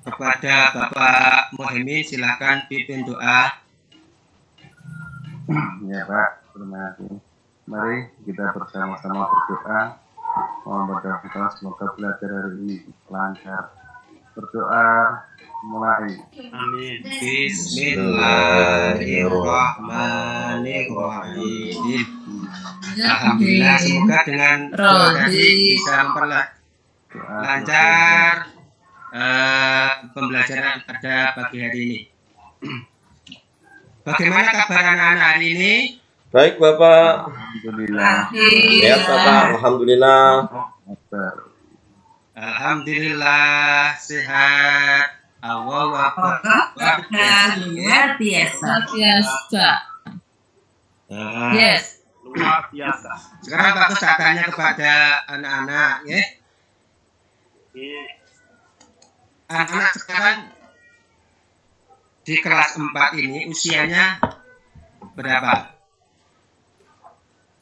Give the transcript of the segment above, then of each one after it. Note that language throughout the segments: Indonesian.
kepada Bapak Muhaimin, silakan pimpin doa. Ya Pak, terima kasih. Mari kita bersama-sama berdoa. Mohon berdoa kita semoga belajar hari ini lancar. Berdoa mulai. Amin. Bismillahirrahmanirrahim. Alhamdulillah, semoga dengan doa tadi bisa lancar pembelajaran pada pagi hari ini. Bagaimana kabar anak-anak hari ini? Baik Bapak. Alhamdulillah. Sehat Bapak. Alhamdulillah. Alhamdulillah sehat. Allahu Akbar. Luar biasa. Yes. Luar biasa. Sekarang bagus saya tanya kepada anak-anak, ya. Anak-anak sekarang di kelas 4 ini usianya berapa?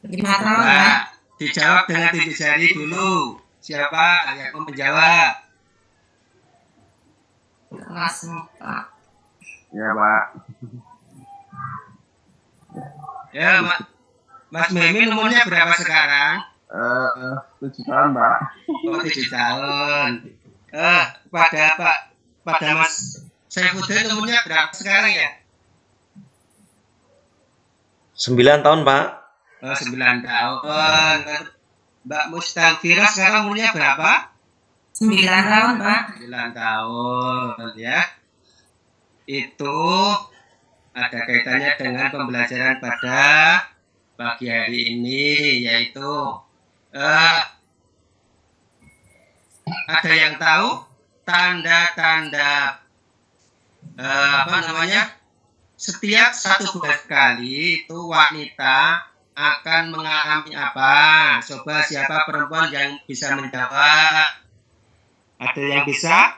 5 tahun ya. Dijawab dengan titik jari dulu. Siapa yang mau menjawab? Kelas 4. Ya Pak. Ya, Mas Muhaimin umurnya berapa sekarang? 7 tahun Pak. Oh, 7 tahun. Pada Mas Saifuddin umurnya berapa sekarang ya? 9 tahun Pak. 9 tahun. Mbak Mustafira sekarang umurnya berapa? 9 tahun Pak. 9 tahun ya. Itu ada kaitannya dengan pembelajaran pada pagi hari ini, yaitu ada yang tahu tanda-tanda setiap 1 bulan sekali itu wanita akan mengalami apa? Coba siapa perempuan yang bisa menjawab? Ada yang bisa?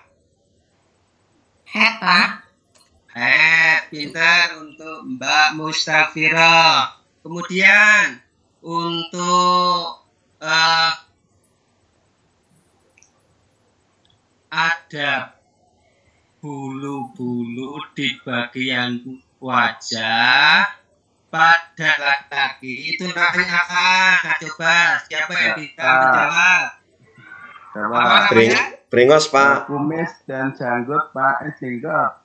Head Pak. Pintar untuk Mbak Mustafira. Kemudian untuk ada bulu-bulu di bagian wajah pada laki-laki itu namanya apa? Nah, coba siapa yang bisa menjawab? Bringos Pak. Kumis dan janggut Pak. Jenggot.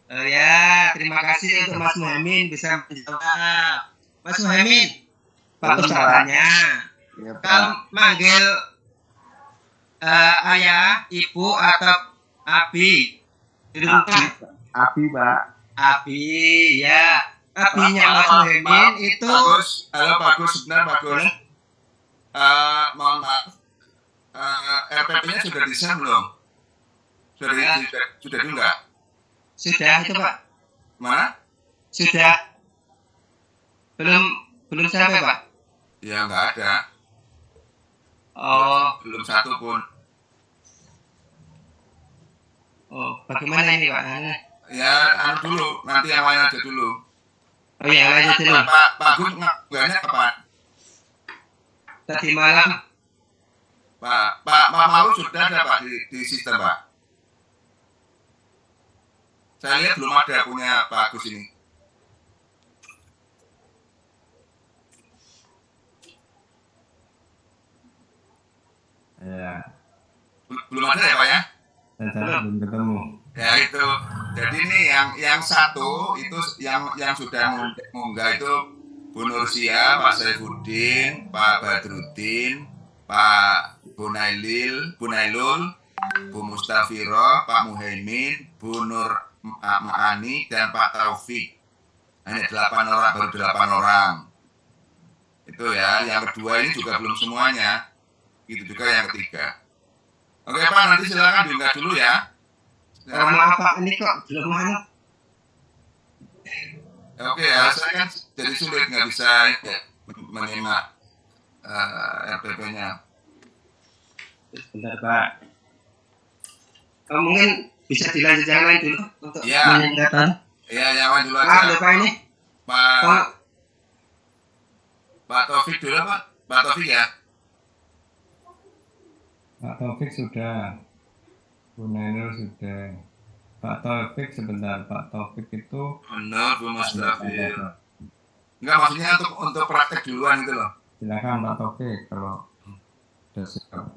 Oh ya, terima kasih untuk Mas Muhaimin bisa menjawab. Mas Muhaimin, Pak Ustadznya, Ya, kalau manggil ayah, ibu atau abi di rumah? Abi Pak. Abi ya. Abinya Mas Muhaimin itu. Halo bagus, benar bagus. Mohon maaf, RPP-nya sudah di-share belum? Sudah juga? Sudah itu Pak. Mana? Sudah. Belum sampai Pak. Ya nggak ada. Oh. Belum satu pun. Oh, bagaimana ini Pak? Ya, dulu, nanti yang lain aja dulu. Oh ya, lain aja dulu. Pak Gun nggaknya kapan? Tadi malam. Pak Mamalu sudah ada Pak di sistem Pak. Saya lihat belum ada punya Pak Agus ini. Ya. Belum ada ya Pak ya? Belum ketemu. Ya itu. Jadi ini yang satu itu yang sudah munggah itu Bu Nursia, Pak Saifuddin, Pak Badruddin, Pak Bunailul, Bu Mustafira, Pak Muhaimin, Bu Nur Ma'ani, dan Pak Taufik. Hanya 8 orang, baru 8 orang. Itu ya, yang kedua ini juga belum semuanya. Gitu juga yang ketiga. Oke Pak, nanti silakan diunggah dulu ya. Maaf Pak, ini kok belum mana? Oke ya, saya kan jadi sulit nggak bisa menyimak RPP-nya. Sebentar Pak. Mungkin bisa dilanjut yang lain dulu untuk menyiapkan. Iya, yang lain dulu aja. Lupa ini. Pak Taufik dulu Pak. Pak Taufik ya. Pak Taufik sudah. Bu Nenel sudah. Pak Taufik sebentar. Pak Taufik itu Benar, Bu Mustafil. Enggak, maksudnya untuk praktek duluan itu loh. silakan Pak Taufik kalau sudah siap.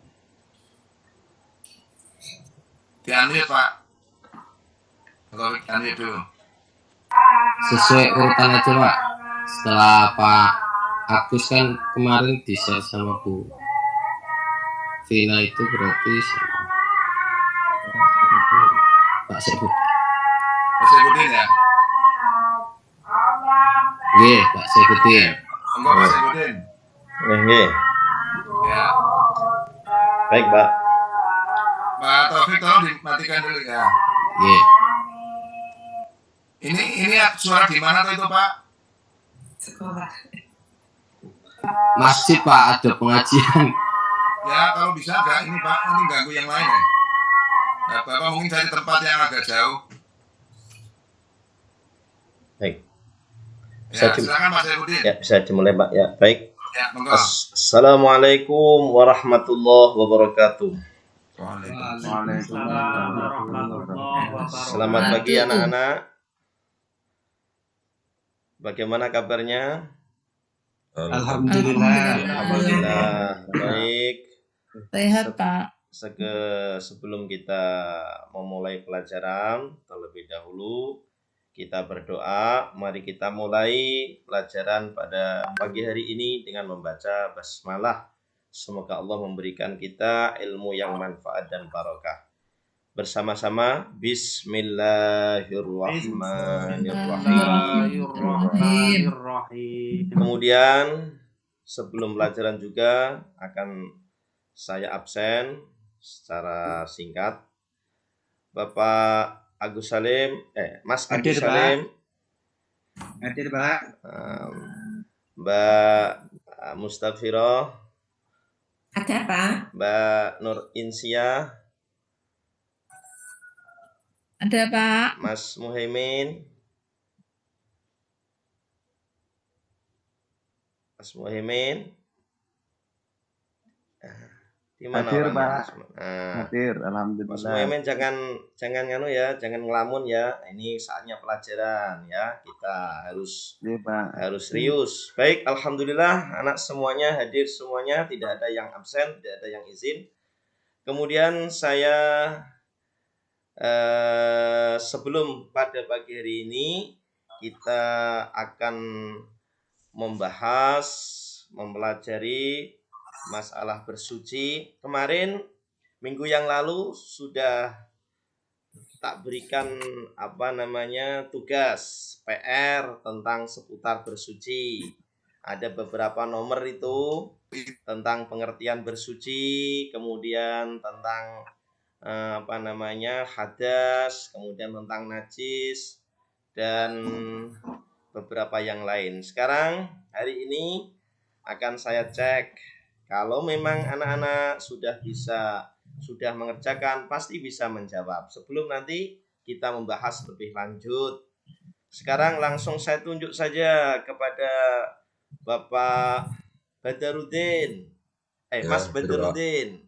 Diambil Pak. Taufik diambil dulu. Sesuai urutan aja Pak. Setelah Pak Agus kan kemarin di-share sama Bu Vina itu berarti sama Pak Sebut. Pak Saifuddin ya? Iya, Pak Sebutin. Enggak, Pak Saifuddin. Nggih. Ya. Baik, Pak. Pak Taufik tolong dimatikan dulu ya. Iya. Ini suara di mana tuh itu Pak? Sekolah. Masjid Pak, ada pengajian. Ya kalau bisa enggak ini Pak, nanti ganggu yang lain ya. Nah, Bapak mungkin cari tempat yang agak jauh. Baik. Ya, silakan Pak Saifuddin. Ya, bisa dimulai, Pak. Ya, baik. Ya, monggo. Assalamualaikum warahmatullahi wabarakatuh. Waalaikumsalam warahmatullahi wabarakatuh. Selamat pagi anak-anak. Bagaimana kabarnya? Alhamdulillah. Alhamdulillah. Baik. Sehat Pak. Sebelum kita memulai pelajaran, terlebih dahulu kita berdoa. Mari kita mulai pelajaran pada pagi hari ini dengan membaca basmalah. Semoga Allah memberikan kita ilmu yang manfaat dan barokah. Bersama-sama Bismillahirrahmanirrahim. Kemudian sebelum pelajaran juga akan saya absen secara singkat. Bapak Agus Salim, Mas Agus Hadir, Salim, Hadir, Pak. Mbak Mustafiro, Ada Pak. Mbak Nur Insia, Ada Pak. Mas Muhaimin, di mana Hadir, orangnya? Pak. Hadir, Mas alhamdulillah. Muhaimin jangan nganu ya, jangan ngelamun ya. Ini saatnya pelajaran ya. Kita harus Iya, Pak. serius. Baik, alhamdulillah anak semuanya hadir semuanya, tidak ada yang absen, tidak ada yang izin. Kemudian saya sebelum pada pagi hari ini kita akan mempelajari masalah bersuci. Kemarin minggu yang lalu sudah tak berikan tugas PR tentang seputar bersuci. Ada beberapa nomor itu tentang pengertian bersuci, kemudian tentang hadas, kemudian tentang najis dan beberapa yang lain. Sekarang hari ini akan saya cek. Kalau memang anak-anak sudah mengerjakan, pasti bisa menjawab. Sebelum nanti kita membahas lebih lanjut. Sekarang langsung saya tunjuk saja kepada Bapak Badrudin. Mas Badrudin.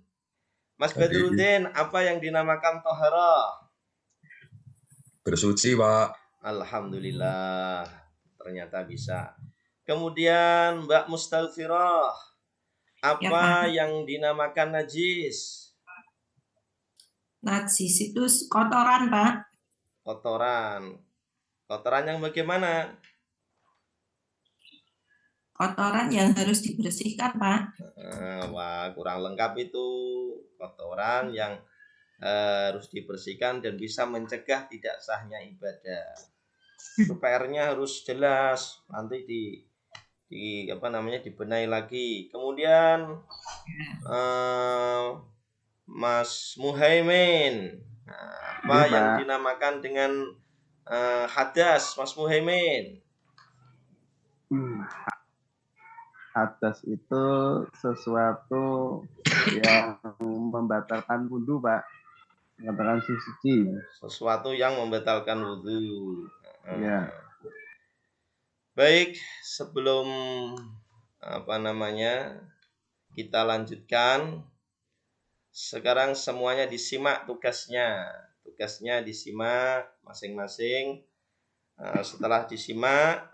Mas Badrudin, apa yang dinamakan toharah? Bersuci, Pak. Alhamdulillah, ternyata bisa. Kemudian Mbak Mustalfirah, apa yang dinamakan najis? Najis itu kotoran Pak. Kotoran yang bagaimana? Kotoran yang harus dibersihkan Pak. Wah, kurang lengkap itu. Kotoran yang harus dibersihkan dan bisa mencegah tidak sahnya ibadah. PR-nya harus jelas, nanti dibenahi lagi. Kemudian Mas Muhaimin, apa yang dinamakan dengan hadas, Mas Muhaimin? Hadas itu sesuatu yang membatalkan wudhu, Pak. Membatalkan suci. Sesuatu yang membatalkan wudhu. Ya. Baik, sebelum kita lanjutkan, sekarang semuanya disimak tugasnya. Tugasnya disimak masing-masing. Setelah disimak,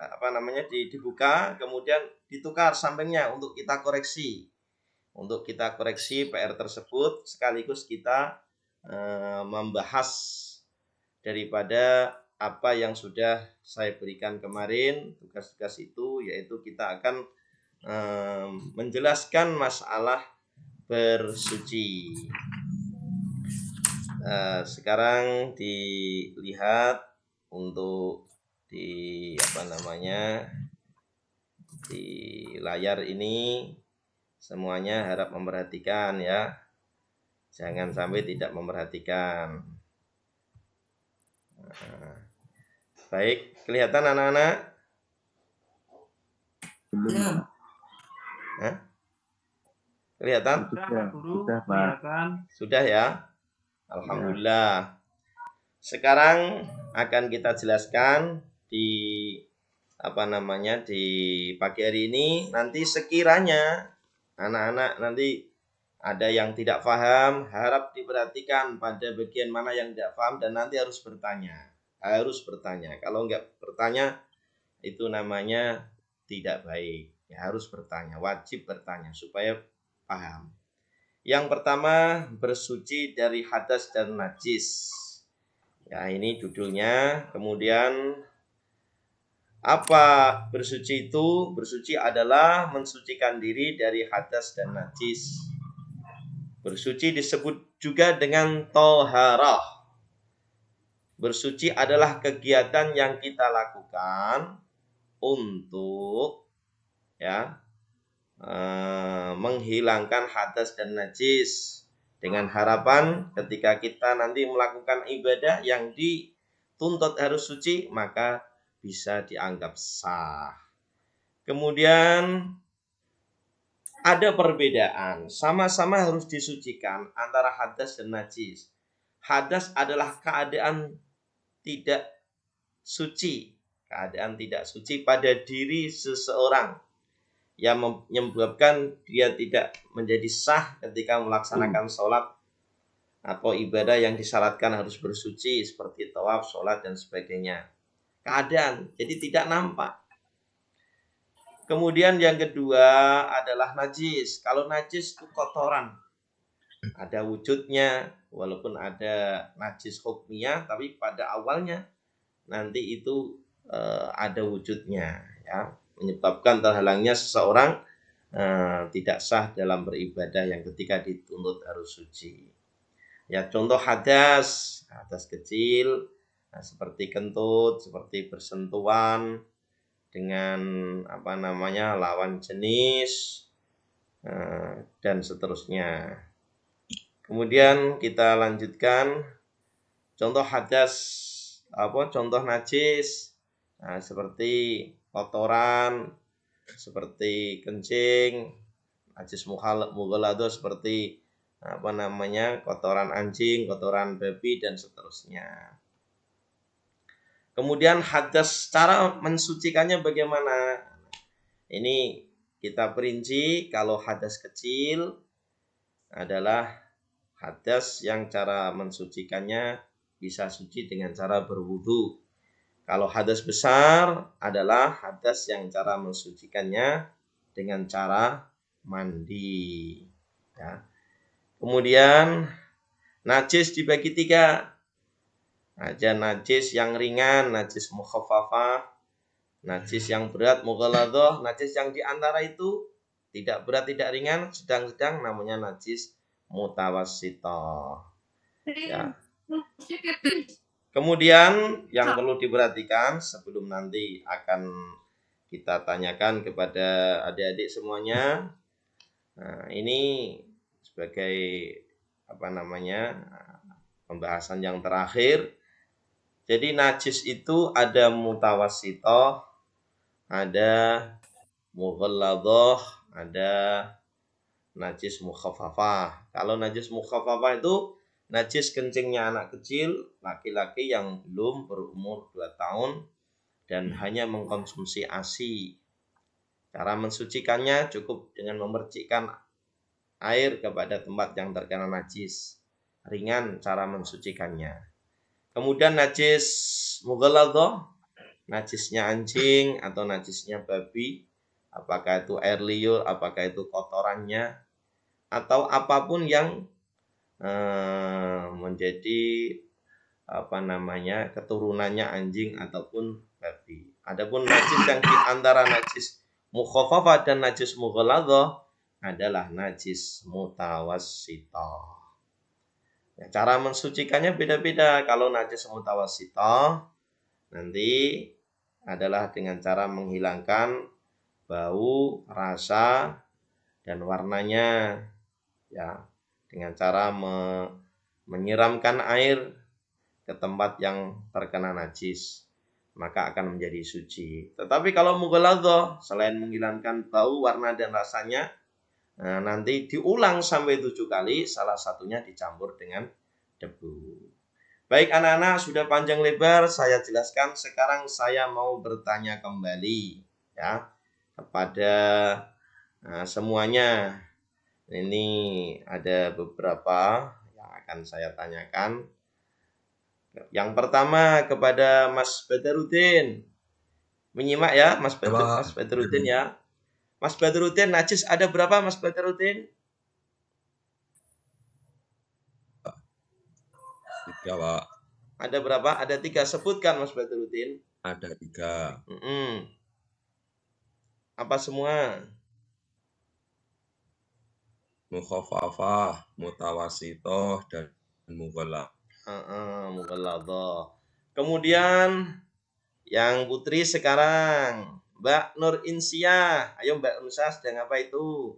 dibuka, kemudian ditukar sampingnya untuk kita koreksi. Untuk kita koreksi PR tersebut, sekaligus kita membahas daripada apa yang sudah saya berikan kemarin, tugas-tugas itu, yaitu kita akan menjelaskan masalah bersuci. Sekarang dilihat untuk di layar ini, semuanya harap memperhatikan ya, jangan sampai tidak memperhatikan. Baik, kelihatan anak-anak? Belum. Kelihatan? Sudah, Pak. Sudah ya? Alhamdulillah. Sekarang akan kita jelaskan di di pagi hari ini. Nanti sekiranya anak-anak nanti ada yang tidak paham, harap diperhatikan pada bagian mana yang tidak paham dan nanti harus bertanya. Kalau enggak bertanya, itu namanya tidak baik. Ya, harus bertanya, wajib bertanya supaya paham. Yang pertama, bersuci dari hadas dan najis. Ya, ini judulnya. Kemudian apa bersuci itu? Bersuci adalah mensucikan diri dari hadas dan najis. Bersuci disebut juga dengan toharah. Bersuci adalah kegiatan yang kita lakukan untuk menghilangkan hadas dan najis, dengan harapan ketika kita nanti melakukan ibadah yang dituntut harus suci, maka bisa dianggap sah. Kemudian ada perbedaan, sama-sama harus disucikan antara hadas dan najis. Hadas adalah keadaan tidak suci pada diri seseorang yang menyebabkan dia tidak menjadi sah ketika melaksanakan sholat atau ibadah yang disyaratkan harus bersuci seperti tawaf, sholat, dan sebagainya. Keadaan, jadi tidak nampak. Kemudian yang kedua adalah najis. Kalau najis itu kotoran, ada wujudnya, walaupun ada najis hukmiyah, tapi pada awalnya nanti itu ada wujudnya, ya, menyebabkan terhalangnya seseorang tidak sah dalam beribadah yang ketika dituntut harus suci. Ya, contoh hadas kecil, seperti kentut, seperti bersentuhan dengan lawan jenis dan seterusnya. Kemudian kita lanjutkan contoh contoh najis, seperti kotoran, seperti kencing, najis mughaladhah seperti kotoran anjing, kotoran babi, dan seterusnya. Kemudian hadas, cara mensucikannya bagaimana? Ini kita perinci. Kalau hadas kecil adalah hadas yang cara mensucikannya bisa suci dengan cara berwudu. Kalau hadas besar adalah hadas yang cara mensucikannya dengan cara mandi. Ya. Kemudian najis dibagi 3. Ada najis yang ringan, najis mukhaffafah, najis yang berat, mughaladhah, najis yang diantara itu tidak berat, tidak ringan, sedang-sedang, namanya najis mutawassithah. Ya. Kemudian yang perlu diperhatikan sebelum nanti akan kita tanyakan kepada adik-adik semuanya. Nah, ini sebagai pembahasan yang terakhir. Jadi najis itu ada mutawassithah, ada mughaladhah, ada najis mukhaffafah. Kalau najis mukhaffafah itu najis kencingnya anak kecil, laki-laki yang belum berumur 2 tahun dan hanya mengkonsumsi ASI. Cara mensucikannya cukup dengan memercikkan air kepada tempat yang terkena najis. Ringan cara mensucikannya. Kemudian najis mughalladhah, najisnya anjing atau najisnya babi, apakah itu air liur, apakah itu kotorannya, atau apapun yang menjadi keturunannya anjing ataupun babi. Adapun najis yang di antara najis mukhaffafah dan najis mughalladhah adalah najis mutawassithah. Ya, cara mensucikannya beda-beda. Kalau najis mutawassithah nanti adalah dengan cara menghilangkan bau, rasa, dan warnanya, ya, dengan cara menyiramkan air ke tempat yang terkena najis, maka akan menjadi suci. Tetapi kalau mughalladhah, selain menghilangkan bau, warna, dan rasanya, nanti diulang sampai 7 kali, salah satunya dicampur dengan debu. Baik anak-anak, sudah panjang lebar saya jelaskan. Sekarang saya mau bertanya kembali, ya, kepada semuanya. Ini ada beberapa yang akan saya tanyakan. Yang pertama kepada Mas Badrudin. Menyimak ya, Mas Badrudin ya. Mas Badrudin, najis ada berapa Mas Badrudin? 3, Pak. Ada berapa? Ada 3. Sebutkan Mas Badrudin. Ada 3. Apa semua? Mukhaffafah, mutawassithah, dan mughalladhah. Mughalladhah. Kemudian yang putri sekarang, Mbak Nur Insyah. Ayo Mbak Nur sedang apa itu?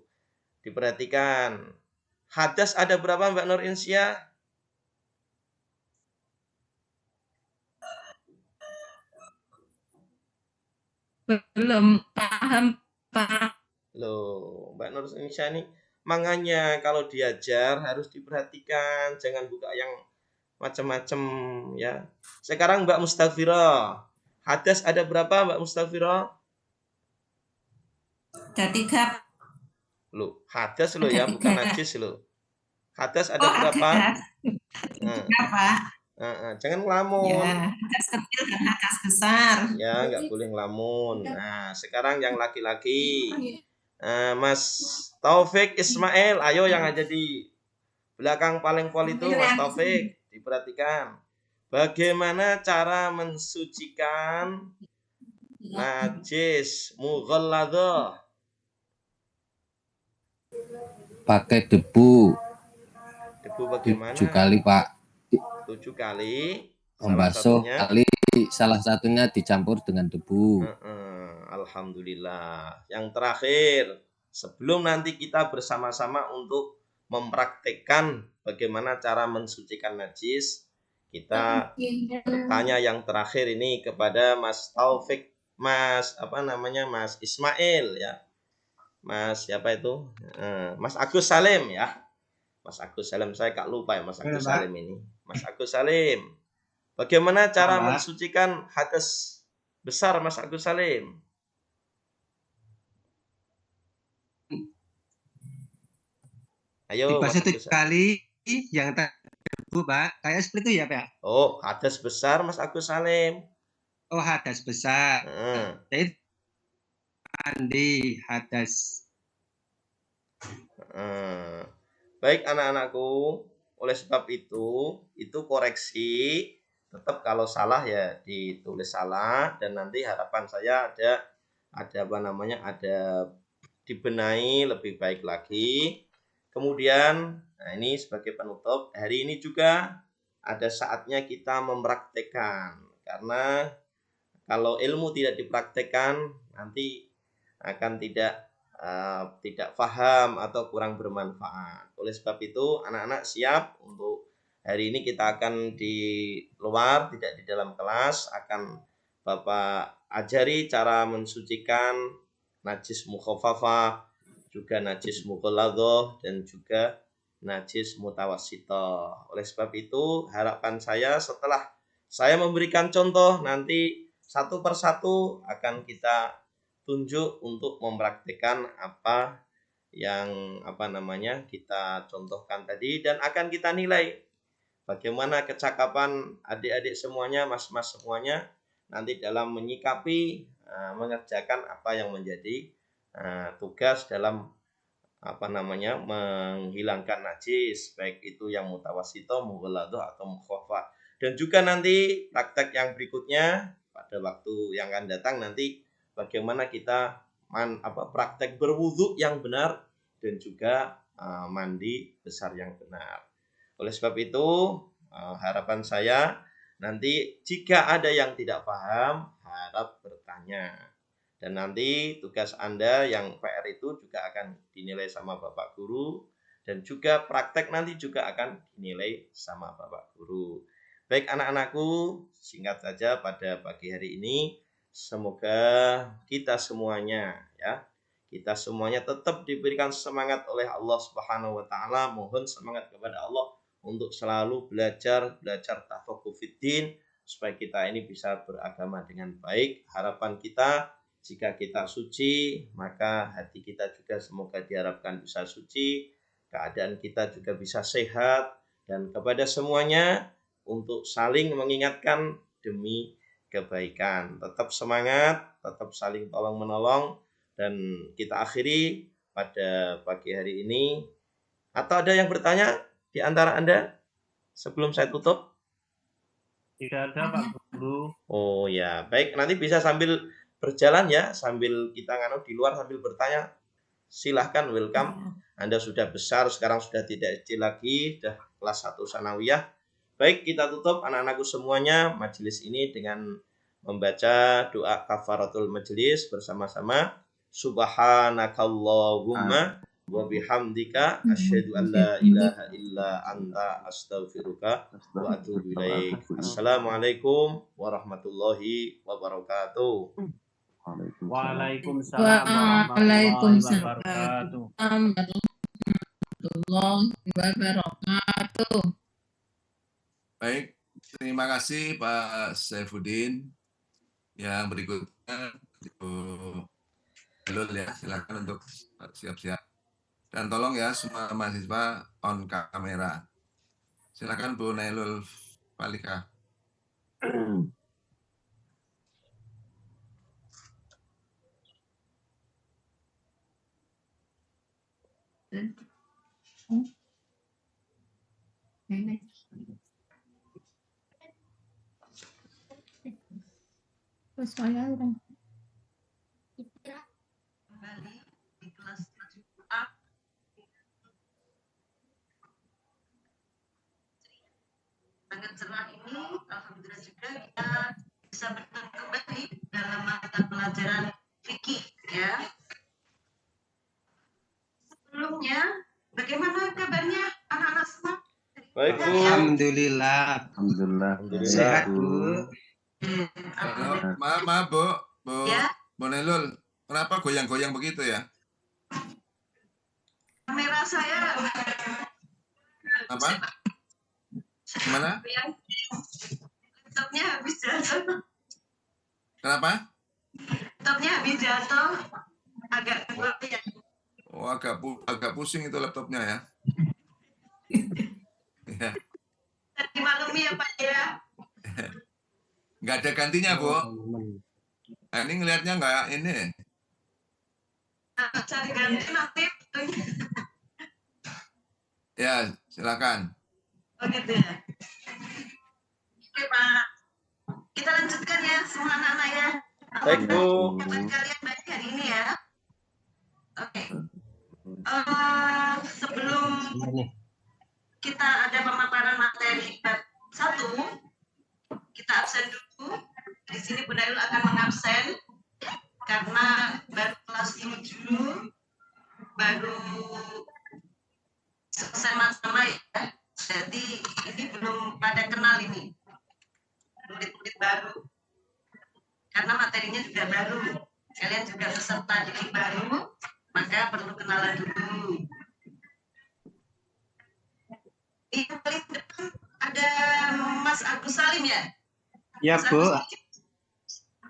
Diperhatikan. Hadas ada berapa Mbak Nur Insyah? Belum paham, Pak. Loh, Mbak Nur Insyah ini makanya kalau diajar harus diperhatikan, jangan buka yang macam-macam ya. Sekarang Mbak Mustaghfirah. Hadas ada berapa Mbak Mustaghfirah? Ada 3. Loh, hadas loh ya, bukan najis loh. Hadas ada berapa? Ada, Pak. Jangan ngelamun. Ya, hadas kecil dan hadas besar. Ya, nggak boleh ngelamun. Nah, sekarang yang laki-laki. Mas Taufik Ismail, ayo yang ada di belakang paling pol itu Mas Taufik, diperhatikan. Bagaimana cara mensucikan najis mughalladhah? Pakai debu. Debu bagaimana? 7 kali, Pak. 7 kali. Membasuh kali, salah satunya dicampur dengan debu. Alhamdulillah. Yang terakhir, sebelum nanti kita bersama-sama untuk mempraktekkan bagaimana cara mensucikan najis, kita tanya yang terakhir ini kepada Mas Taufik, Mas Ismail ya. Mas siapa itu? Mas Agus Salim ya. Mas Agus Salim, saya kak lupa ya Mas Agus Salim ini. Mas Agus Salim. Bagaimana cara mensucikan hadas besar Mas Agus Salim? Ayo Dibasuh Mas 7 kali yang debu, Pak. Kayak seperti itu ya, Pak? Oh, hadas besar Mas Agus Salim. Oh, hadas besar. Jadi mandi hadas. Baik anak-anakku, oleh sebab itu koreksi. Tetap kalau salah ya ditulis salah, dan nanti harapan saya ada dibenahi lebih baik lagi. Kemudian, nah ini sebagai penutup, hari ini juga ada saatnya kita mempraktekkan. Karena kalau ilmu tidak dipraktekkan, nanti akan tidak paham atau kurang bermanfaat. Oleh sebab itu, anak-anak siap untuk hari ini kita akan di luar, tidak di dalam kelas, akan Bapak ajari cara mensucikan najis mukhaffafah, juga najis mughalladhah, dan juga najis mutawassithah. Oleh sebab itu, harapan saya setelah saya memberikan contoh, nanti satu persatu akan kita tunjuk untuk mempraktikkan apa yang kita contohkan tadi, dan akan kita nilai bagaimana kecakapan adik-adik semuanya, mas-mas semuanya nanti dalam menyikapi mengerjakan apa yang menjadi tugas dalam menghilangkan najis, baik itu yang mutawasito, mughaladhah atau mukhafafah. Dan juga nanti praktek yang berikutnya pada waktu yang akan datang nanti bagaimana kita praktek berwudu yang benar dan juga mandi besar yang benar. Oleh sebab itu harapan saya nanti jika ada yang tidak paham harap bertanya. Dan nanti tugas Anda yang PR itu juga akan dinilai sama Bapak Guru, dan juga praktek nanti juga akan dinilai sama Bapak Guru. Baik anak-anakku, singkat saja pada pagi hari ini, semoga kita semuanya tetap diberikan semangat oleh Allah Subhanahu wa taala. Mohon semangat kepada Allah untuk selalu belajar tafaqquh fiddin supaya kita ini bisa beragama dengan baik. Harapan kita, jika kita suci, maka hati kita juga semoga diharapkan bisa suci, keadaan kita juga bisa sehat, dan kepada semuanya untuk saling mengingatkan demi kebaikan. Tetap semangat, tetap saling tolong-menolong, dan kita akhiri pada pagi hari ini. Atau ada yang bertanya di antara Anda sebelum saya tutup? Tidak ada Pak Guru. Oh ya, baik, nanti bisa sambil berjalan ya, sambil kita di luar sambil bertanya. Silahkan, welcome. Anda sudah besar, sekarang sudah tidak kecil lagi, sudah kelas 1 sanawiyah. Baik, kita tutup anak-anakku semuanya majelis ini dengan membaca doa kafaratul majelis bersama-sama. Subhanakallahumma wa bihamdika asyhadu an la ilaha illa anta astaghfiruka wa atubu ilaik. Assalamualaikum warahmatullahi wabarakatuh. Waalaikumsalam warahmatullahi wabarakatuh. Baik, terima kasih Pak Saifuddin. Yang berikutnya Lul ya, silakan untuk siap-siap. Dan tolong ya semua mahasiswa on kamera. Silakan Bu Nailul Falika. Kembali di kelas 7A. Sangat cerah ini, alhamdulillah juga kita bisa bertemu kembali dalam mata pelajaran fikih ya. Sebelumnya, bagaimana kabarnya anak-anak semua? Baik Bu. Alhamdulillah. Sehat Bu. Maaf Bu Ya. Bu Nailul, kenapa goyang-goyang begitu ya? Kamera saya Apa? Gimana? laptopnya habis jatuh. Kenapa? Laptopnya habis jatuh. Agak goyang. Oh, agak pusing itu laptopnya ya. Ya. Dimaklumi ya Pak ya. Nggak ada gantinya Bu. Nah, ini ngelihatnya nggak ini. Cari ganti nanti. Ya, silakan. Oh gitu ya. Oke Pak. Kita lanjutkan ya semua anak-anak ya. Baik Bu. Buat kalian baik hari ini ya. Oke. Sebelum kita ada pemaparan materi bab 1, kita absen dulu. Di sini Bu Nailul akan mengabsen karena baru kelas 7, baru selesai sama ya. Jadi ini belum pada kenal ini. Murid-murid baru. Karena materinya juga baru. Kalian juga peserta didik baru, maka perlu kenalan dulu. Di paling depan ada Mas Agus Salim ya? Ya Mas Bu. Agus,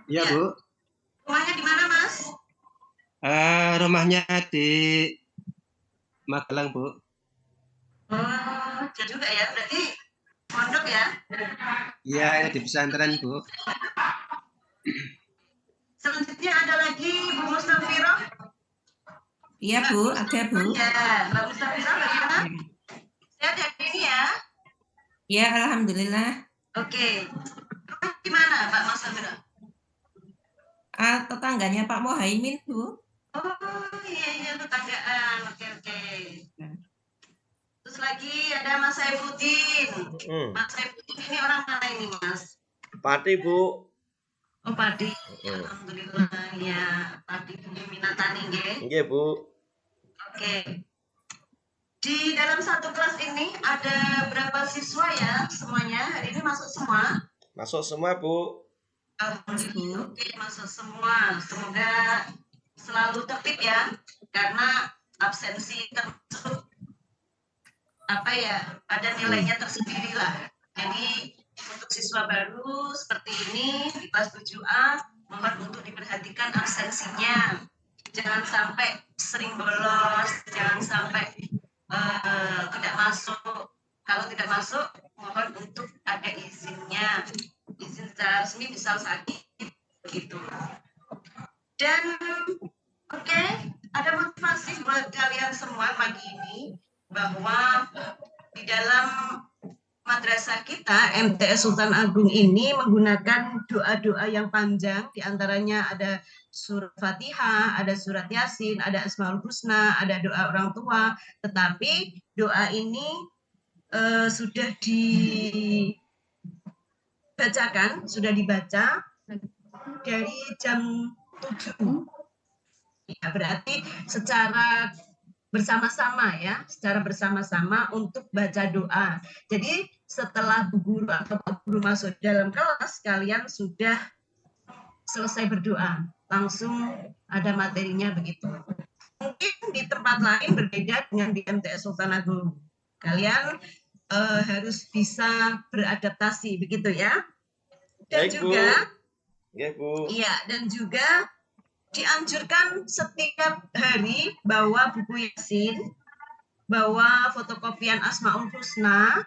Ya Ya. Bu. rumahnya di mana Mas? Rumahnya di Magelang, Bu. Oh, jauh juga ya. Berarti pondok ya? Iya, di pesantren, Bu. Selanjutnya ada lagi Bu Mustafiroh. Iya Bu, ada Bu. Ya, Mbak Mustafiroh bagaimana? Sehat ya ini ya? Ya Alhamdulillah. Oke. Rumah di mana Pak Mustafiroh? Tetangganya Pak Mohaimin Bu. Oh iya tetanggaan. Oke. Terus lagi ada Mas Saifuddin. Mas Saifuddin ini orang mana ini Mas? Pati, Bu. Oh Padi. Alhamdulillah ya. Padi Bumi Minatani nggih. Nggih, Bu. Oke. Di dalam satu kelas ini ada berapa siswa ya semuanya? Hari ini masuk semua? Masuk semua, Bu. Alhamdulillah. Oke, masuk semua. Semoga selalu tertib ya. Karena absensi termasuk ada nilainya tersendiri lah. Jadi untuk siswa baru seperti ini di kelas 7A mohon untuk diperhatikan absensinya. Jangan sampai sering bolos, jangan sampai tidak masuk. Kalau tidak masuk, mohon untuk ada izinnya. Izin secara resmi misal sakit gitu. Dan oke, ada motivasi buat kalian semua pagi ini bahwa di dalam madrasah kita MTS Sultan Agung ini menggunakan doa-doa yang panjang, diantaranya ada surat Fatihah, ada surat Yasin, ada Asmaul Husna, ada doa orang tua. Tetapi doa ini sudah dibacakan, sudah dibaca dari jam 7. Ya, berarti secara bersama-sama untuk baca doa. Jadi setelah bu guru atau pak guru masuk dalam kelas, kalian sudah selesai berdoa, langsung ada materinya begitu. Mungkin di tempat lain berbeda dengan di MTS Sultan Agung. Kalian harus bisa beradaptasi begitu ya. Dan Baik, juga, Bu. Iya, dan juga dianjurkan setiap hari bawa buku Yasin, bawa fotokopian Asmaul Husna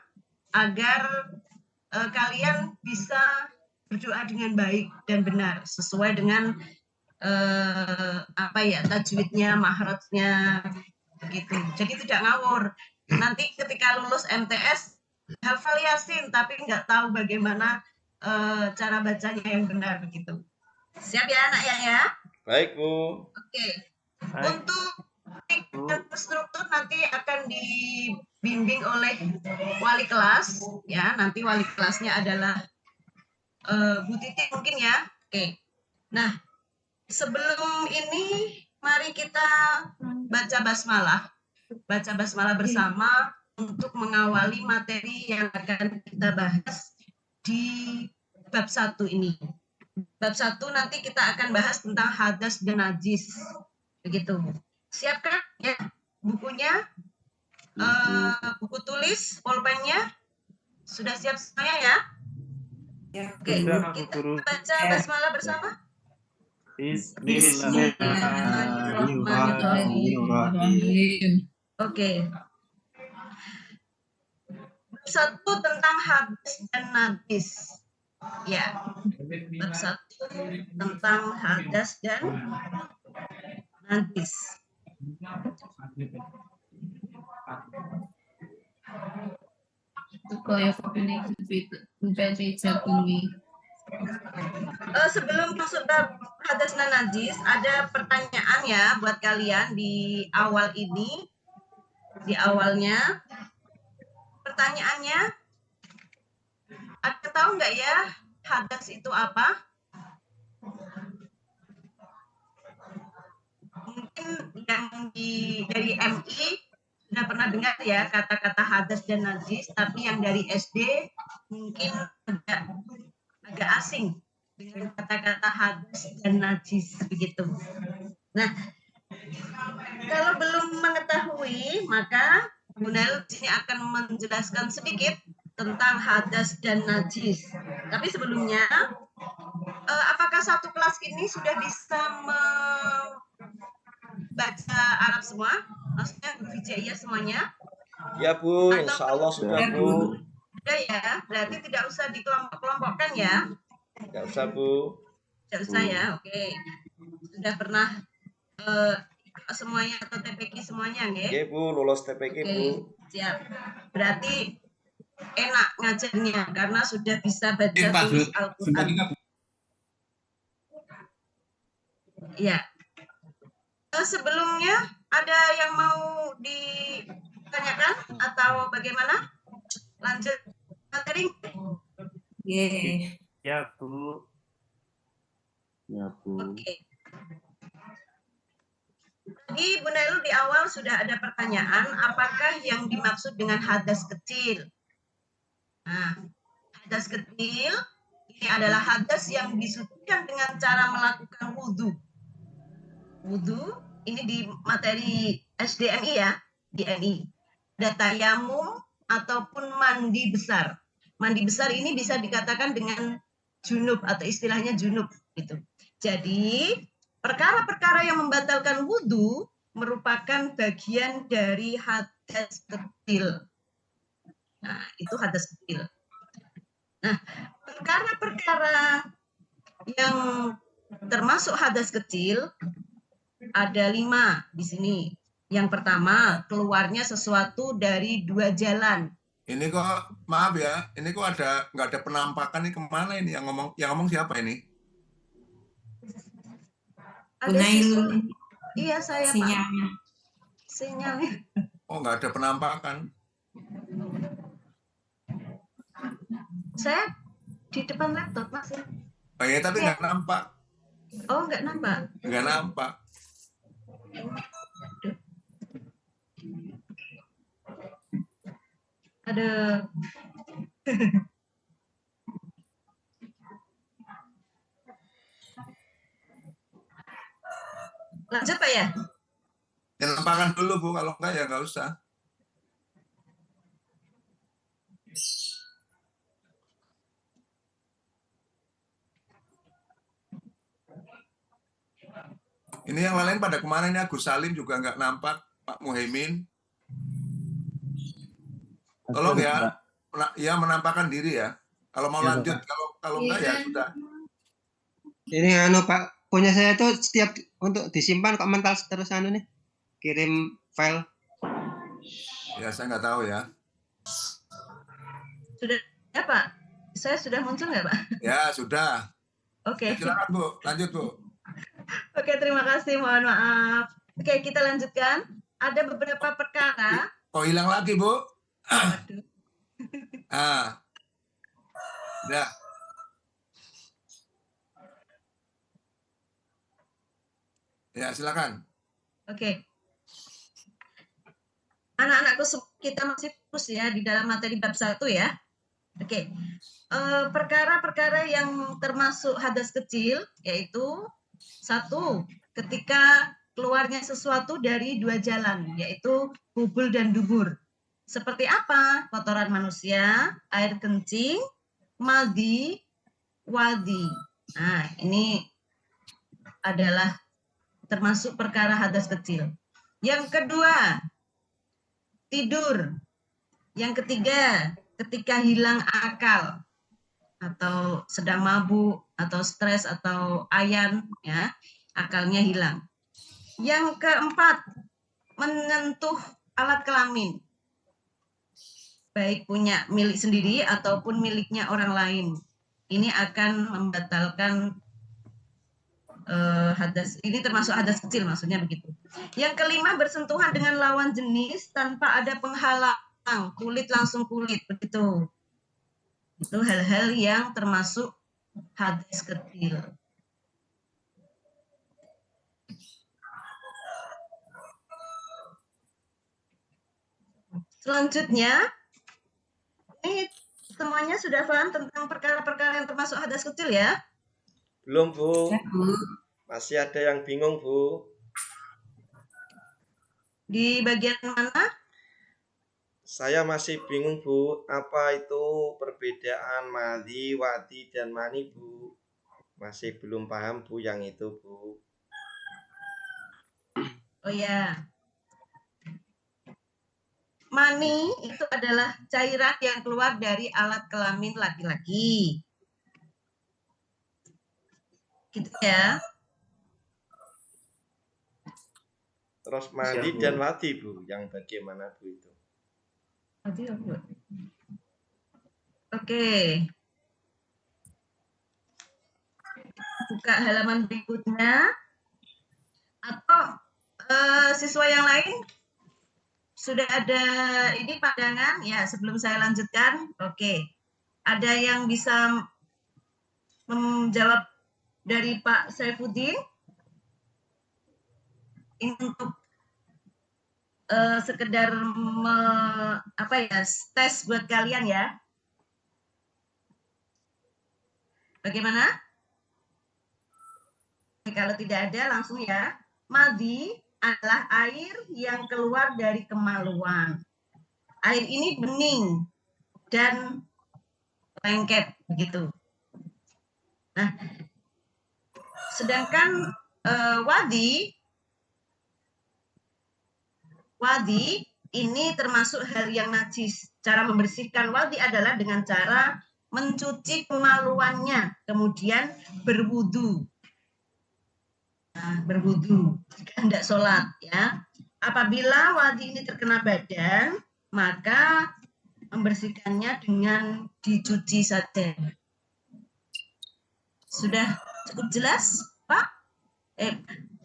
agar kalian bisa berdoa dengan baik dan benar sesuai dengan tajwidnya, mahrajnya begitu. Jadi tidak ngawur. Nanti ketika lulus MTS hafal Yasin tapi nggak tahu bagaimana cara bacanya yang benar begitu. Siap ya anak ya? Baik, Bu. Oke. Untuk struktur nanti akan dibimbing oleh wali kelas ya. Nanti wali kelasnya adalah Bu Titi mungkin ya. Oke. Nah, sebelum ini mari kita baca basmalah. Baca basmalah bersama untuk mengawali materi yang akan kita bahas di bab 1 ini. Bab 1 nanti kita akan bahas tentang hadas dan najis. Begitu. Siapkan ya bukunya, buku tulis, pulpennya. Sudah siap semuanya ya? Oke, kita baca basmalah bersama. Bismillahirrahmanirrahim. Oke. Bab 1 tentang hadas dan najis. Ya, bab 1 tentang hadas dan najis. Sebelum masuk bab hadas dan najis, ada pertanyaan ya buat kalian di awal ini. Di awalnya, pertanyaannya, ada tahu nggak ya hadas itu apa? Mungkin yang dari MI sudah pernah dengar ya kata-kata hadas dan najis, tapi yang dari SD mungkin agak asing dengan kata-kata hadas dan najis begitu. Nah, kalau belum mengetahui, maka Bu Nel di sini akan menjelaskan sedikit tentang hadas dan najis. Tapi sebelumnya, apakah satu kelas ini sudah bisa membaca Arab semua? Maksudnya Bu Wijaya semuanya? Ya Bu, Atau insya Allah sudah Bu. sudah ya? Berarti tidak usah dikelompok-kelompokkan ya? Tidak usah Bu. Tidak usah ya, oke. Sudah pernah semuanya atau TPQ semuanya, nggih? Oke Bu, lulus TPQ Oke, Bu. siap. Berarti enak ngajarnya karena sudah bisa baca tulis Al-Quran. Iya. Sebelumnya ada yang mau ditanyakan atau bagaimana? Lanjut materi? Ya, Bu. Ya, Bu. Oke. Tadi Bu Nailul di awal sudah ada pertanyaan, apakah yang dimaksud dengan hadas kecil? Nah, hadas kecil ini adalah hadas yang disucikan dengan cara melakukan wudhu. Wudhu ini di materi SDMI ya, DNI. Ada tayamum ataupun mandi besar. Mandi besar ini bisa dikatakan dengan junub atau istilahnya junub gitu. Jadi perkara-perkara yang membatalkan wudhu merupakan bagian dari hadas kecil. Nah, itu hadas kecil. Nah, perkara-perkara yang termasuk hadas kecil ada 5 di sini. Yang pertama, keluarnya sesuatu dari 2 jalan. Ini kok maaf ya, ini kok nggak ada penampakan ini kemana ini yang ngomong siapa ini? Ada siswa. Iya saya Sinyalnya. Pak. Sinyalnya. Oh nggak ada penampakan. Saya di depan laptop masih. Oh ya tapi nggak nampak. Oh nggak nampak. Nggak nampak. Ada. Lanjut Pak ya? Ya nampakkan dulu Bu, kalau enggak ya nggak usah. Ini yang lain pada kemana ini? Agus Salim juga nggak nampak, Pak Muhaimin. Tolong ya, ya menampakkan diri ya. Kalau mau lanjut, kalau enggak ya sudah. Ini Pak, punya saya itu setiap untuk disimpan kok mental terus nih. Kirim file. Ya saya nggak tahu ya. Sudah ya Pak? Saya sudah muncul nggak Pak? Ya sudah. Oke. Silakan Bu, lanjut Bu. Oke, terima kasih. Mohon maaf. Oke, kita lanjutkan. Ada beberapa perkara. Kok hilang lagi Bu? Ah, ya. Ya silakan. Oke. Anak-anakku kita masih fokus ya di dalam materi bab 1 ya. Oke. Perkara-perkara yang termasuk hadas kecil yaitu 1, ketika keluarnya sesuatu dari 2 jalan, yaitu bubul dan dubur. Seperti apa? Kotoran manusia, air kencing, madi, wadi. Nah, ini adalah termasuk perkara hadas kecil. Yang kedua, tidur. Yang ketiga, ketika hilang akal atau sedang mabuk atau stres atau ayan ya, akalnya hilang. Yang keempat, menyentuh alat kelamin. Baik punya milik sendiri ataupun miliknya orang lain. Ini akan membatalkan hadas. Ini termasuk hadas kecil maksudnya begitu. Yang kelima, bersentuhan dengan lawan jenis tanpa ada penghalang, kulit langsung kulit begitu. Itu hal-hal yang termasuk hadas kecil. Selanjutnya, ini semuanya sudah paham tentang perkara-perkara yang termasuk hadas kecil ya? Belum Bu. Masih ada yang bingung Bu. Di bagian mana? Saya masih bingung Bu, apa itu perbedaan madi, wadi, dan mani Bu. Masih belum paham Bu yang itu Bu. Oh ya. mani itu adalah cairan yang keluar dari alat kelamin laki-laki. Gitu ya. Terus mandi Bu. dan wadi, Bu. Yang bagaimana, Bu, itu? Oke. Buka halaman berikutnya. Atau siswa yang lain sudah ada ini pandangan ya sebelum saya lanjutkan. Oke. Ada yang bisa menjawab dari Pak Saifuddin? Ini untuk sekedar tes buat kalian ya. Bagaimana? Kalau tidak ada langsung ya. Madi adalah air yang keluar dari kemaluan. Air ini bening dan lengket begitu. Nah, sedangkan wadi ini termasuk hal yang najis. Cara membersihkan wadi adalah dengan cara mencuci kemaluannya, kemudian berwudu. Nah, berwudu jika hendak sholat ya. Apabila wadi ini terkena badan, maka membersihkannya dengan dicuci saja. Sudah cukup jelas, Pak?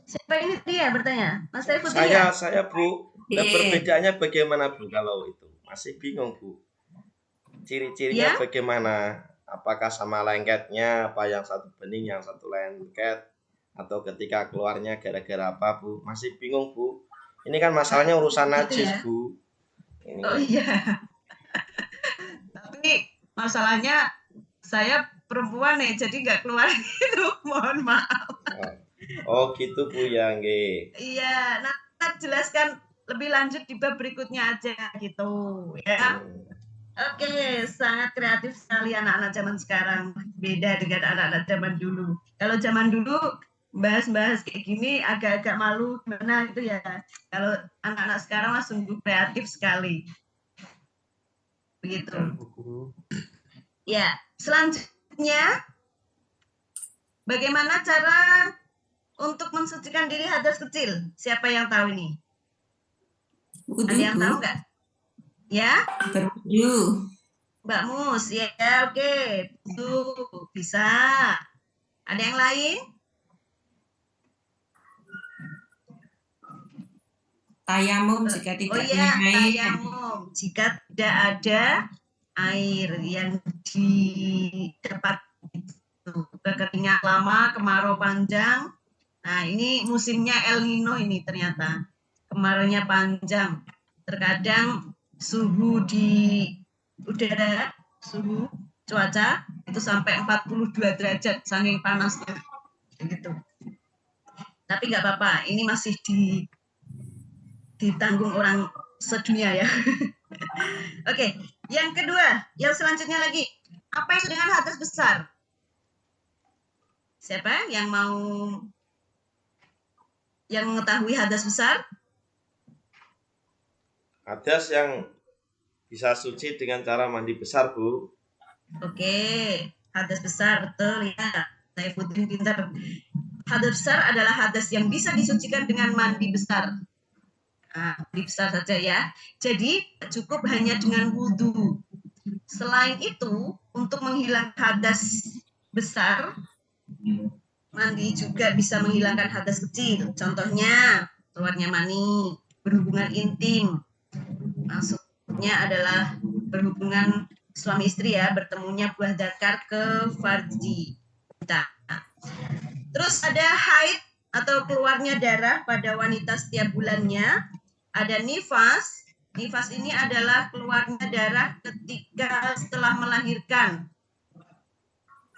Siapa ini dia bertanya? Mas Saifuddin ya? Saya, Bu. Dan perbedaannya bagaimana, Bu, kalau itu? Masih bingung, Bu. Ciri-cirinya bagaimana? Apakah sama lengketnya, apa yang satu bening, yang satu lengket? Atau ketika keluarnya gara-gara apa, Bu? Masih bingung, Bu. Ini kan masalahnya urusan najis, ya? Bu. Ini. Oh iya. Tapi masalahnya saya perempuan nih, jadi nggak keluar itu. Mohon maaf. Oh gitu, Bu, ya, nggih. Iya, nah kita jelaskan lebih lanjut di bab berikutnya aja gitu, ya. Oke, sangat kreatif sekali anak-anak zaman sekarang. Beda dengan anak-anak zaman dulu. Kalau zaman dulu bahas-bahas kayak gini agak-agak malu gimana itu ya. Kalau anak-anak sekarang lah sungguh kreatif sekali. Begitu. Ya, selanjutnya bagaimana cara untuk mensucikan diri hadas kecil? Siapa yang tahu ini? Ada yang tahu nggak? Ya? Berwudu. Mbak Mus, ya oke. Tuh, bisa. Ada yang lain? Tayamum jika tidak Oh iya, punya air. tayamum. Jika tidak ada air yang didapat kekeringan lama, kemarau panjang. Nah, ini musimnya El Nino ini ternyata. Kemaraunya panjang. Terkadang suhu di udara, suhu cuaca itu sampai 42 derajat saking panasnya. Gitu. Tapi nggak apa-apa, ini masih ditanggung orang sedunia ya. Oke, yang kedua, yang selanjutnya lagi. Apa yang dengan hadas besar? Siapa yang mau mengetahui hadas besar? Hadas yang bisa suci dengan cara mandi besar, Bu. Oke, hadas besar, betul ya. Saifuddin pintar. Hadas besar adalah hadas yang bisa disucikan dengan mandi besar. Nah, mandi besar saja ya. Jadi cukup hanya dengan wudhu. Selain itu, untuk menghilangkan hadas besar, mandi juga bisa menghilangkan hadas kecil. Contohnya, keluarnya mani, berhubungan intim. Maksudnya adalah berhubungan suami istri ya, bertemunya buah zakar ke farji. Terus ada haid atau keluarnya darah pada wanita setiap bulannya. Ada nifas. Nifas ini adalah keluarnya darah ketika setelah melahirkan.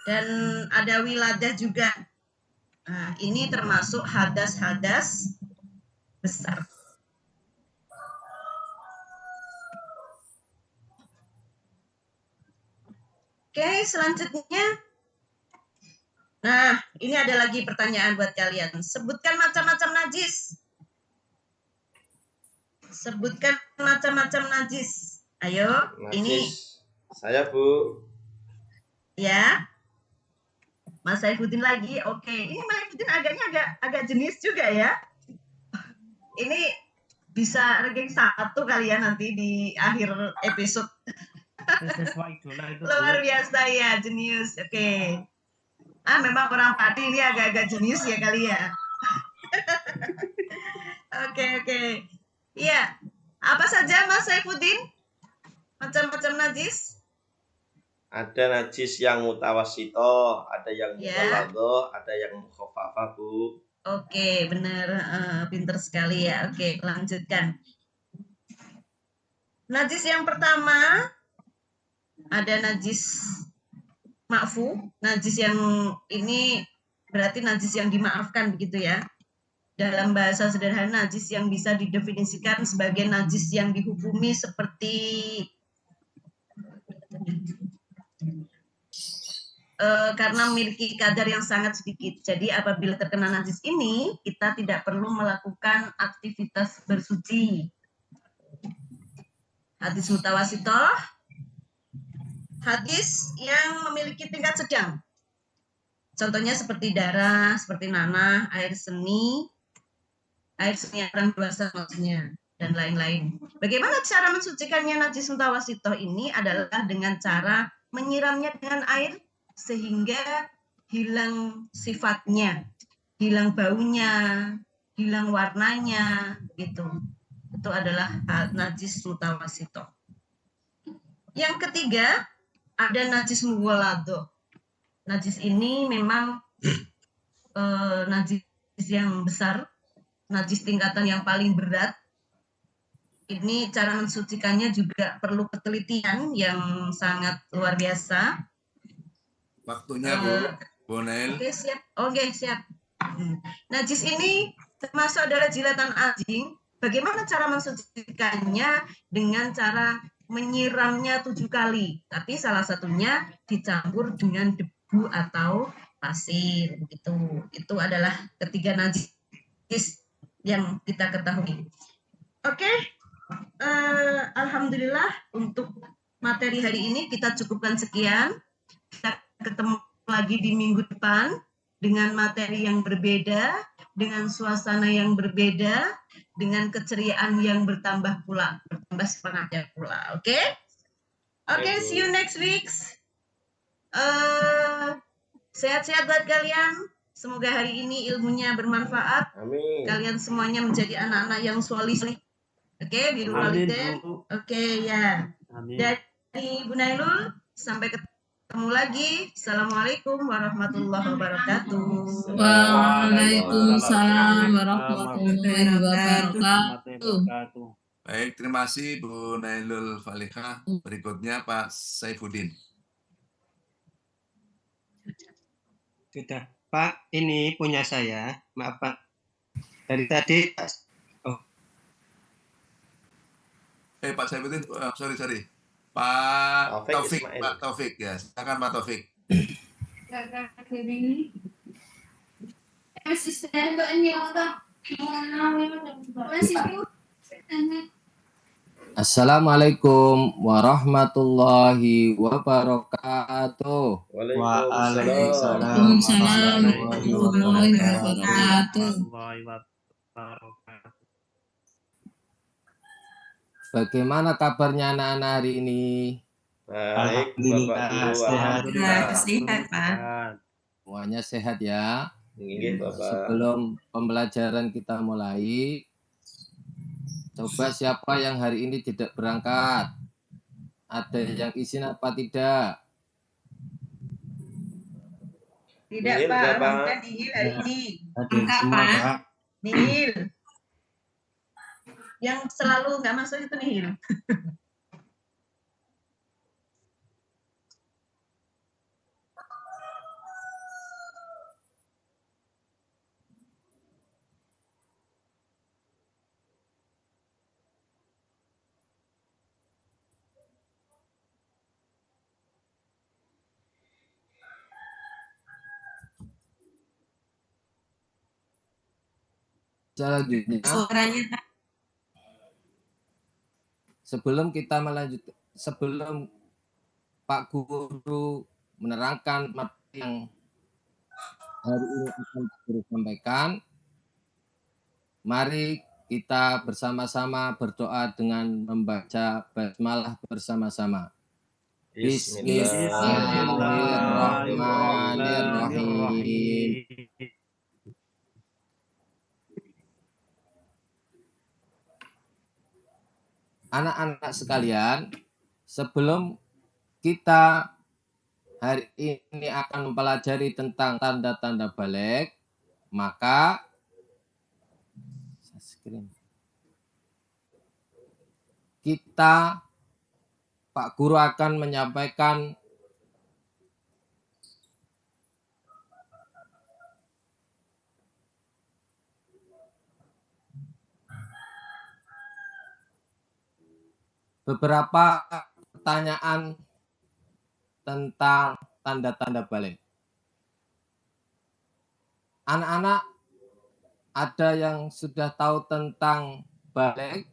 Dan ada wiladah juga. Nah, ini termasuk hadas-hadas besar. Oke, selanjutnya. Nah, ini ada lagi pertanyaan buat kalian. Sebutkan macam-macam najis. sebutkan macam-macam najis. Ayo, ini Najis. Saya, Bu. ya. Mas Saifuddin lagi. Oke, ini Mas Saifuddin agak jenis juga ya. Ini bisa ranking 1 kali ya nanti di akhir episode. Sesuai idola itu, Bu. Luar biasa ya, jenius. Oke. Memang orang Pati ini agak-agak jenius ya kali ya. Oke. Iya. Apa saja Mas Saifuddin? Macam-macam najis? Ada najis yang mutawasito, ada yang Ya. mughalladhah, ada yang mukhafafah, Bu. Oke, benar. Pinter sekali ya. Oke, lanjutkan. Najis yang pertama ada najis ma'fu. Najis yang ini berarti najis yang dimaafkan begitu ya. Dalam bahasa sederhana, najis yang bisa didefinisikan sebagai najis yang dihukumi seperti karena memiliki kadar yang sangat sedikit. Jadi apabila terkena najis ini, kita tidak perlu melakukan aktivitas bersuci. Hadis mutawasitoh, hadis yang memiliki tingkat sedang. Contohnya seperti darah, seperti nanah, air seni orang dewasa maksudnya, dan lain-lain. Bagaimana cara mensucikannya najis mutawasitoh ini adalah dengan cara menyiramnya dengan air sehingga hilang sifatnya, hilang baunya, hilang warnanya, gitu. Itu adalah najis mutawasitoh. Yang ketiga, ada najis mughalladhah. Najis ini memang najis yang besar, najis tingkatan yang paling berat. Ini cara mensucikannya juga perlu ketelitian yang sangat luar biasa. Waktunya, Bu Nail. Oke, siap. Najis ini termasuk adalah jilatan anjing. Bagaimana cara mensucikannya? Dengan cara menyiramnya 7 kali. Tapi salah satunya dicampur dengan debu atau pasir. Begitu. Itu adalah ketiga najis yang kita ketahui. Oke. Alhamdulillah untuk materi hari ini kita cukupkan sekian. Kita ketemu lagi di minggu depan dengan materi yang berbeda, dengan suasana yang berbeda, dengan keceriaan yang bertambah semangatnya pula. Oke? See you next week. Sehat-sehat buat kalian. Semoga hari ini ilmunya bermanfaat. Amin. Kalian semuanya menjadi anak-anak yang solih. Oke, birrul walidain. Oke, ya. Amin. Dari Bu Nailul, sampai ketemu lagi. Assalamualaikum warahmatullahi wabarakatuh. Waalaikumsalam warahmatullahi wabarakatuh. Baik, terima kasih Bu Nailul Falihah. Berikutnya Pak Saifuddin. Sudah, Pak, ini punya saya. Maaf, Pak. Dari tadi, Pak Saifuddin, sorry. Pak Taufik Taufik, Ismail. Pak Taufik ya. Silakan Pak Taufik. Assalamualaikum warahmatullahi wabarakatuh. Waalaikumsalam. warahmatullahi wabarakatuh. Bagaimana kabarnya anak-anak hari ini? Baik, Bapak Alhamdulillah, Guru. sehat. Sehat, Pak. Semuanya sehat ya? Nggih, Bapak. Sebelum pembelajaran kita mulai, coba siapa yang hari ini tidak berangkat? Ada yang izin apa tidak? Tidak, Nihil, Pak. Bapak. Alhamdulillah nihil hari ini. Hadir semua, Pak. Nihil. Yang selalu nggak masuk itu nihil. Selanjutnya, Suaranya, Pak. sebelum kita sebelum Pak Guru menerangkan materi yang hari ini akan Guru sampaikan, mari kita bersama-sama berdoa dengan membaca basmalah bersama-sama. Bismillahirrahmanirrahim. Anak-anak sekalian, sebelum kita hari ini akan mempelajari tentang tanda-tanda balik, maka kita, Pak Guru akan menyampaikan beberapa pertanyaan tentang tanda-tanda balik. Anak-anak, ada yang sudah tahu tentang balik?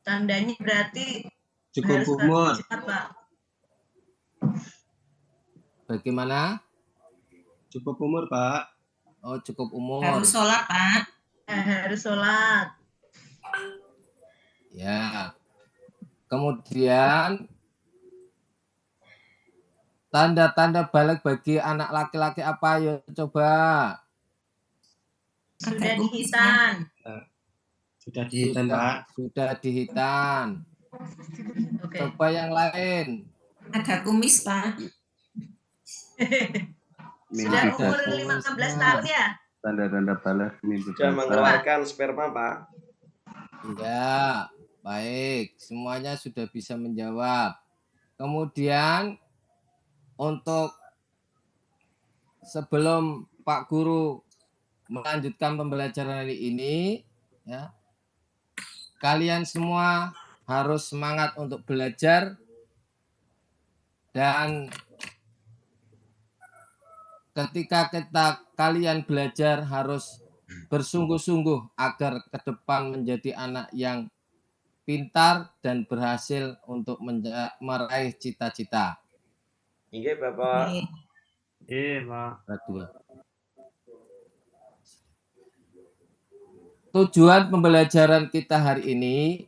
Tandanya berarti Cukup harus umur. cepat, Pak. Bagaimana? Cukup umur, Pak. Oh, cukup umur. Harus sholat, Pak. Harus sholat. Ya. Kemudian tanda-tanda balik bagi anak laki-laki apa? Ayo coba. Sudah dihitan. Sudah dihitan, Pak. Sudah dihitan. Oke. Coba yang lain. Ada kumis, Pak. Sudah umur 15 tahun ya? Tanda-tanda balik mimpi Sudah basah. mengeluarkan sperma, Pak. Ya, baik. Semuanya sudah bisa menjawab. Kemudian untuk sebelum Pak Guru melanjutkan pembelajaran hari ini, ya, kalian semua harus semangat untuk belajar dan ketika kalian belajar harus bersungguh-sungguh agar ke depan menjadi anak yang pintar dan berhasil untuk meraih cita-cita. Iya, Bapak. Pak. Tujuan pembelajaran kita hari ini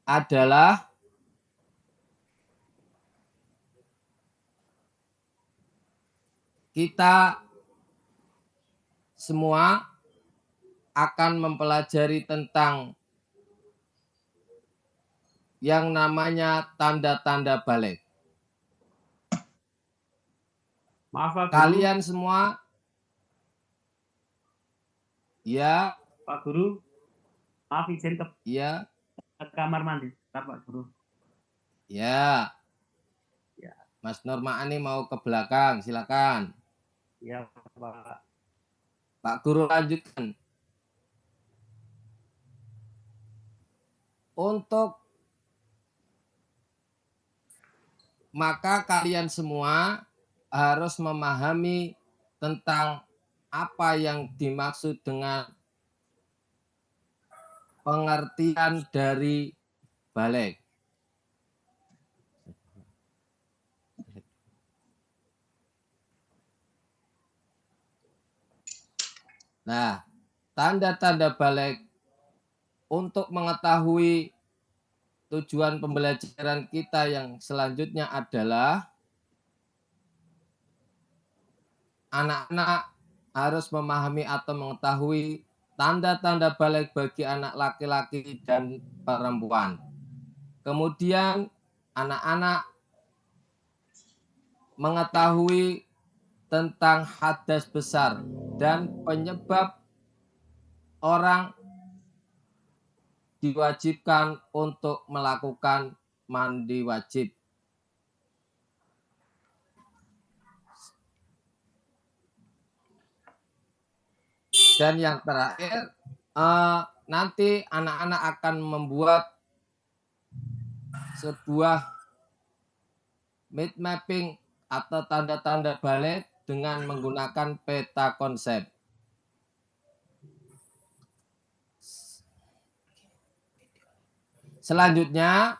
adalah kita semua akan mempelajari tentang yang namanya tanda-tanda balik. Maaf, Pak Guru. Kalian semua, ya, Pak Guru. Maaf, izin ke ya, kamar mandi, Pak Guru. ya. Ya. Mas Normaani mau ke belakang, silakan. Ya, Pak. Pak Guru lanjutkan. Maka kalian semua harus memahami tentang apa yang dimaksud dengan pengertian dari balik. Nah, tanda-tanda balik untuk mengetahui tujuan pembelajaran kita yang selanjutnya adalah anak-anak harus memahami atau mengetahui tanda-tanda balik bagi anak laki-laki dan perempuan. Kemudian anak-anak mengetahui tentang hadas besar dan penyebab orang diwajibkan untuk melakukan mandi wajib. Dan yang terakhir, nanti anak-anak akan membuat sebuah mind mapping atau tanda-tanda balik dengan menggunakan peta konsep. Selanjutnya,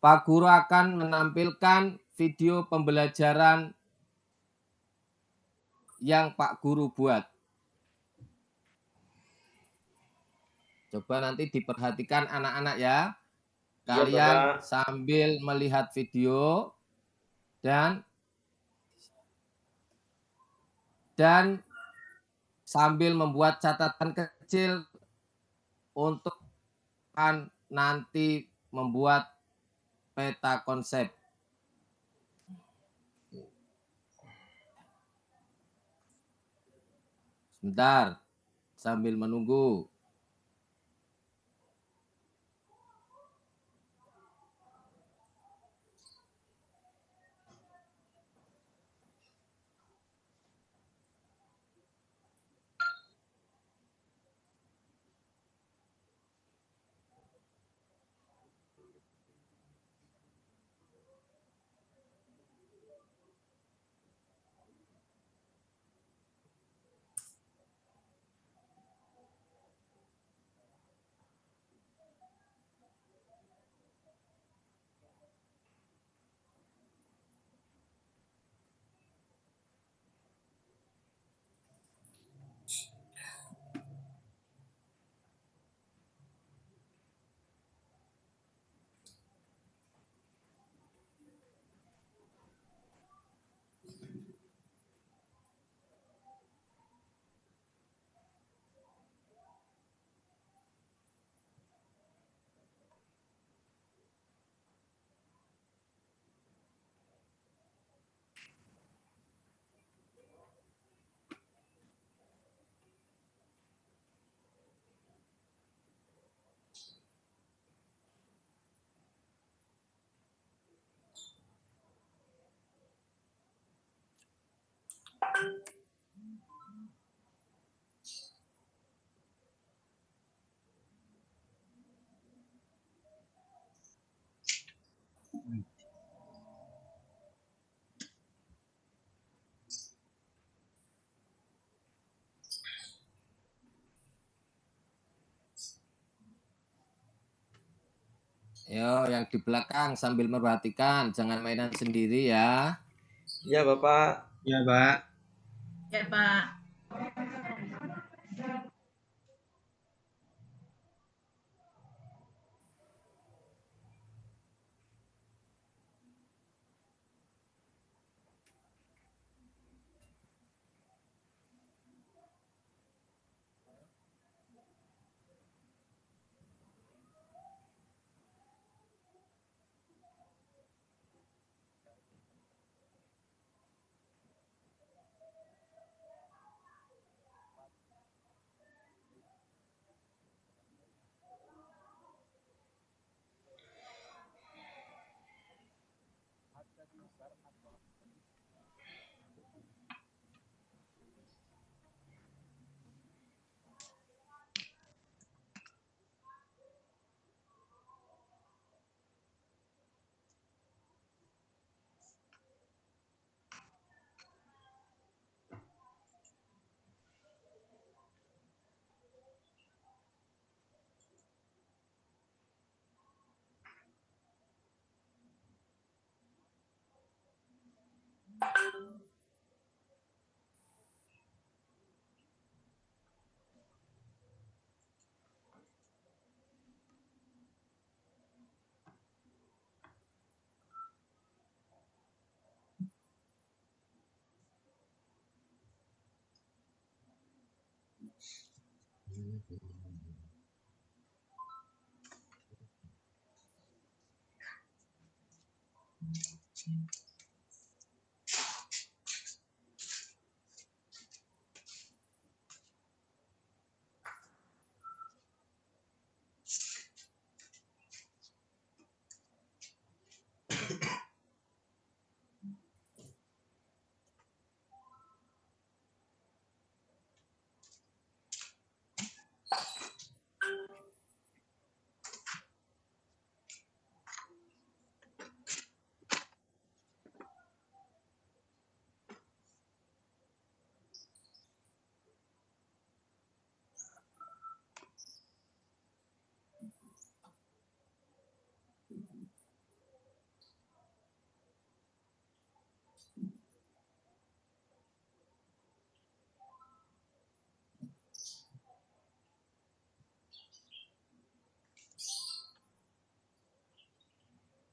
Pak Guru akan menampilkan video pembelajaran yang Pak Guru buat. Coba nanti diperhatikan anak-anak ya. Kalian sambil melihat video dan sambil membuat catatan kecil untuk nanti membuat peta konsep. Sebentar, sambil menunggu. Yo, yang di belakang sambil memperhatikan, jangan mainan sendiri ya. Iya, Bapak. Ya, Pak. Ya, Pak.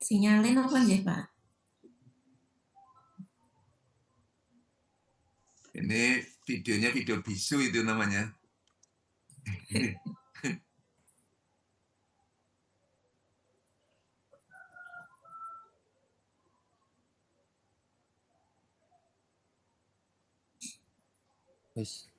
Sinyalin apa nggih, Pak? Ini videonya video bisu itu namanya. Wis.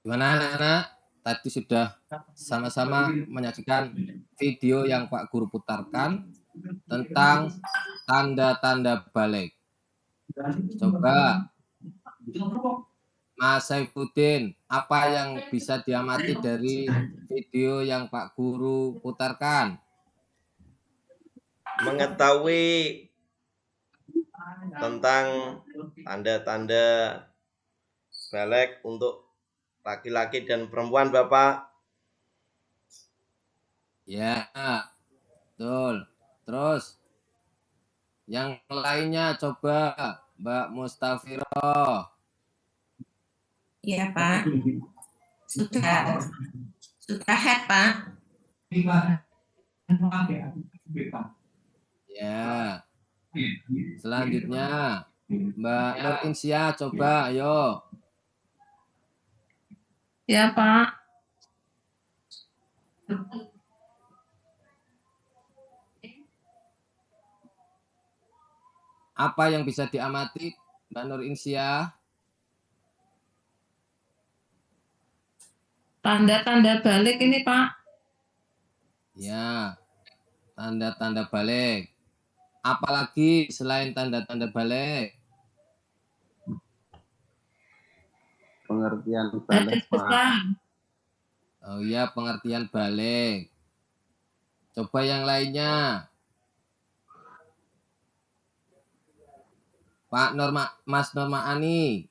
Gimana anak-anak? Tadi sudah sama-sama menyaksikan video yang Pak Guru putarkan tentang tanda-tanda balik. Coba Mas Saifuddin, apa yang bisa diamati dari video yang Pak Guru putarkan? Mengetahui tentang tanda-tanda balik untuk laki-laki dan perempuan, Bapak. Ya, betul. Terus yang lainnya coba Mbak Mustafiroh. Iya, Pak. Sudah head, Pak. Ya. Selanjutnya Mbak Nur Insia, coba ayo. Ya, Pak. Apa yang bisa diamati Mbak Nur Insia? Tanda-tanda balik ini, Pak. Ya, tanda-tanda balik. Apalagi selain tanda-tanda balik? Pengertian balik, Pak. Oh iya, pengertian balik. Coba yang lainnya. Pak Mas Norma Ani.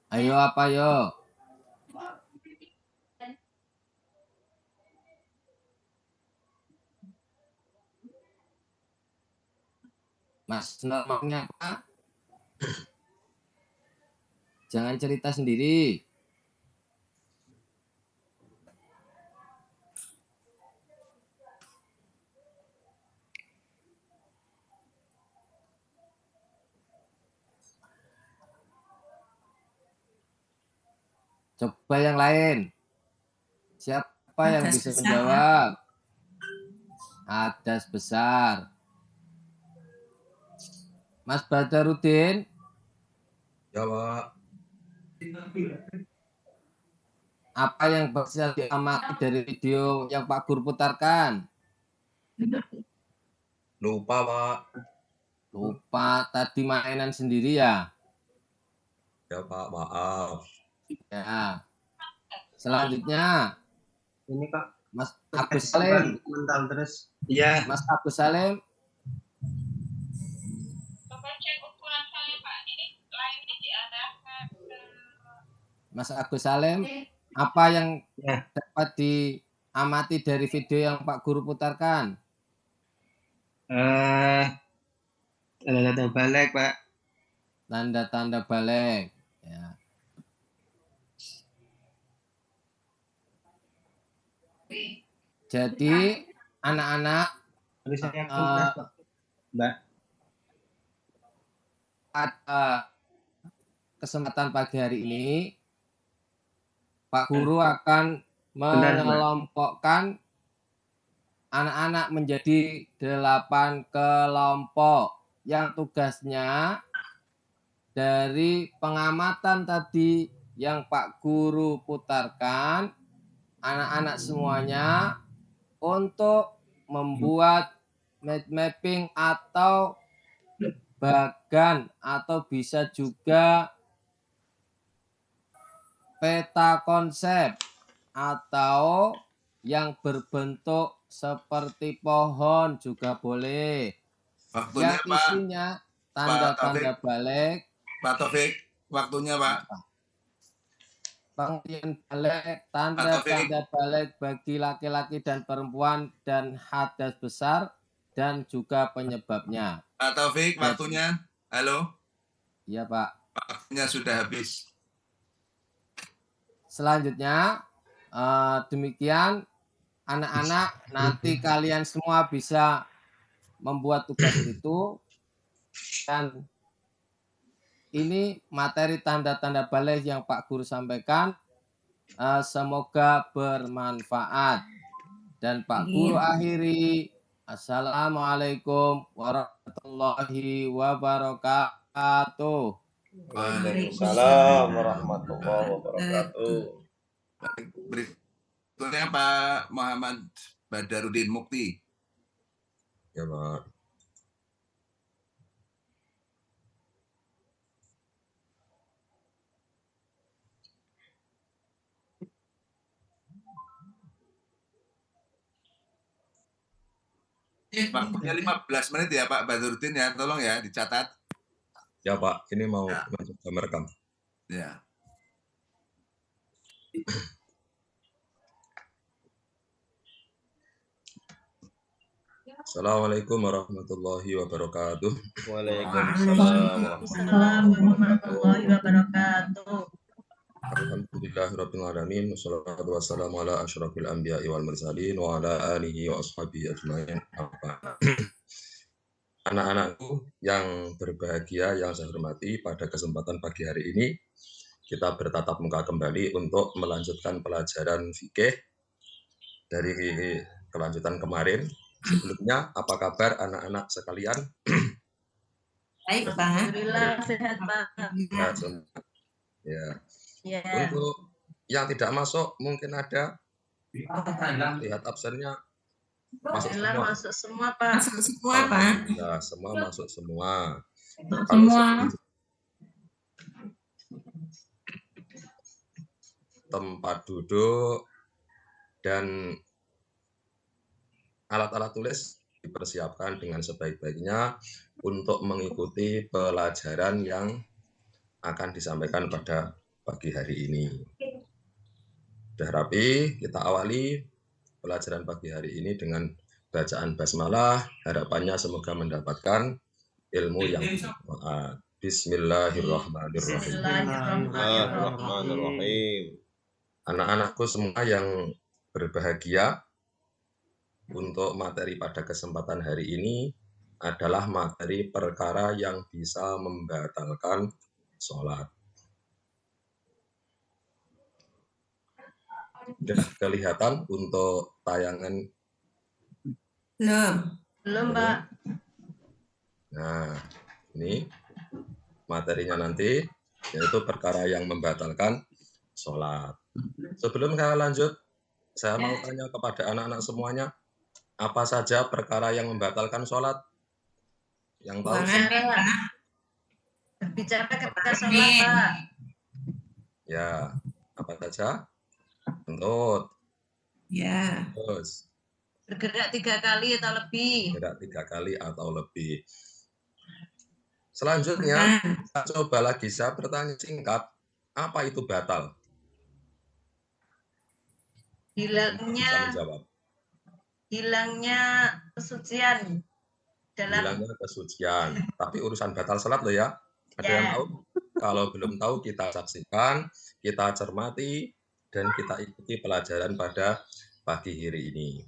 Ayo apa yo? Mas Normanya apa? Jangan cerita sendiri. Coba yang lain. Siapa yang Hadas bisa besar, menjawab? Hadas besar. Mas Badarudin. Ya, Pak. Apa yang bisa diamati dari video yang Pak Guru putarkan? Lupa, Pak. Lupa tadi mainan sendiri ya? Ya, Pak. Maaf. Ya. Selanjutnya. Ini kok Mas Agus Salim. mental terus. Iya. Mas Agus Salim. Mas Agus Salim, apa yang dapat diamati dari video yang Pak Guru putarkan? Tanda-tanda balik, Pak. Tanda-tanda balik. Ya. Jadi anak-anak Mbak. Pada kesempatan pagi hari ini Pak Guru akan mengelompokkan anak-anak menjadi 8 kelompok yang tugasnya dari pengamatan tadi yang Pak Guru putarkan, anak-anak semuanya untuk membuat mapping atau bagan atau bisa juga peta konsep atau yang berbentuk seperti pohon juga boleh. Waktunya, Yang isinya tanda-tanda balik. Pak Taufik, waktunya Pak. Pengertian balik, tanda-tanda balik bagi laki-laki dan perempuan dan hadas besar dan juga penyebabnya. Pak Taufik, waktunya. Halo. Iya Pak. Waktunya sudah habis. Selanjutnya, demikian anak-anak, nanti kalian semua bisa membuat tugas itu, dan ini materi tanda-tanda balik yang Pak Guru sampaikan, semoga bermanfaat. Dan Pak Guru akhiri, Assalamualaikum warahmatullahi wabarakatuh. Waalaikumsalam warahmatullahi wabarakatuh. Berikutnya Pak Muhammad Badarudin Mukti. Ya Pak. Waktunya 15 menit ya Pak Badarudin ya, tolong ya dicatat. Ya Pak, ini mau mencoba merekam. Ya. Assalamualaikum warahmatullahi wabarakatuh. Waalaikumsalam warahmatullahi wabarakatuh. Alhamdulillahirrahmanirrahim. Wassalatu wassalamu ala asyrafil anbiya'i wal mursalin wa ala alihi wa ashabihi ajma'in. Anak-anakku yang berbahagia, yang saya hormati, pada kesempatan pagi hari ini kita bertatap muka kembali untuk melanjutkan pelajaran fikih dari kelanjutan kemarin. Sebelumnya, apa kabar anak-anak sekalian? Baik, Pak. Alhamdulillah sehat, Pak. Ya. Ya. Untuk yang tidak masuk mungkin ada. Lihat absennya. Masuk semua. Masuk semua, Pak. Masuk semua, Pak. Ya, semua masuk semua. Semua. Tempat duduk dan alat-alat tulis dipersiapkan dengan sebaik-baiknya untuk mengikuti pelajaran yang akan disampaikan pada pagi hari ini. Sudah rapi, kita awali pelajaran pagi hari ini dengan bacaan basmalah. Harapannya semoga mendapatkan ilmu yang bermanfaat. Bismillahirrahmanirrahim. Anak-anakku semua yang berbahagia, untuk materi pada kesempatan hari ini adalah materi perkara yang bisa membatalkan sholat. Sudah kelihatan untuk tayangan? Belum, Pak. Nah, ini materinya nanti, yaitu perkara yang membatalkan sholat. Sebelum saya lanjut, saya mau tanya kepada anak-anak semuanya, apa saja perkara yang membatalkan sholat? Yang tahu? Berbicara ketika sholat, Pak. Ya, apa saja? Kentut. Ya. Terus. Bergerak 3 kali atau lebih. Bergerak 3 kali atau lebih. Selanjutnya, coba lagi saya bertanya singkat, apa itu batal? Hilangnya kesucian hilangnya kesucian. Tapi urusan batal salat loh ya. Ada yang tahu? Kalau belum tahu, kita saksikan, kita cermati, dan kita ikuti pelajaran pada pagi hari ini.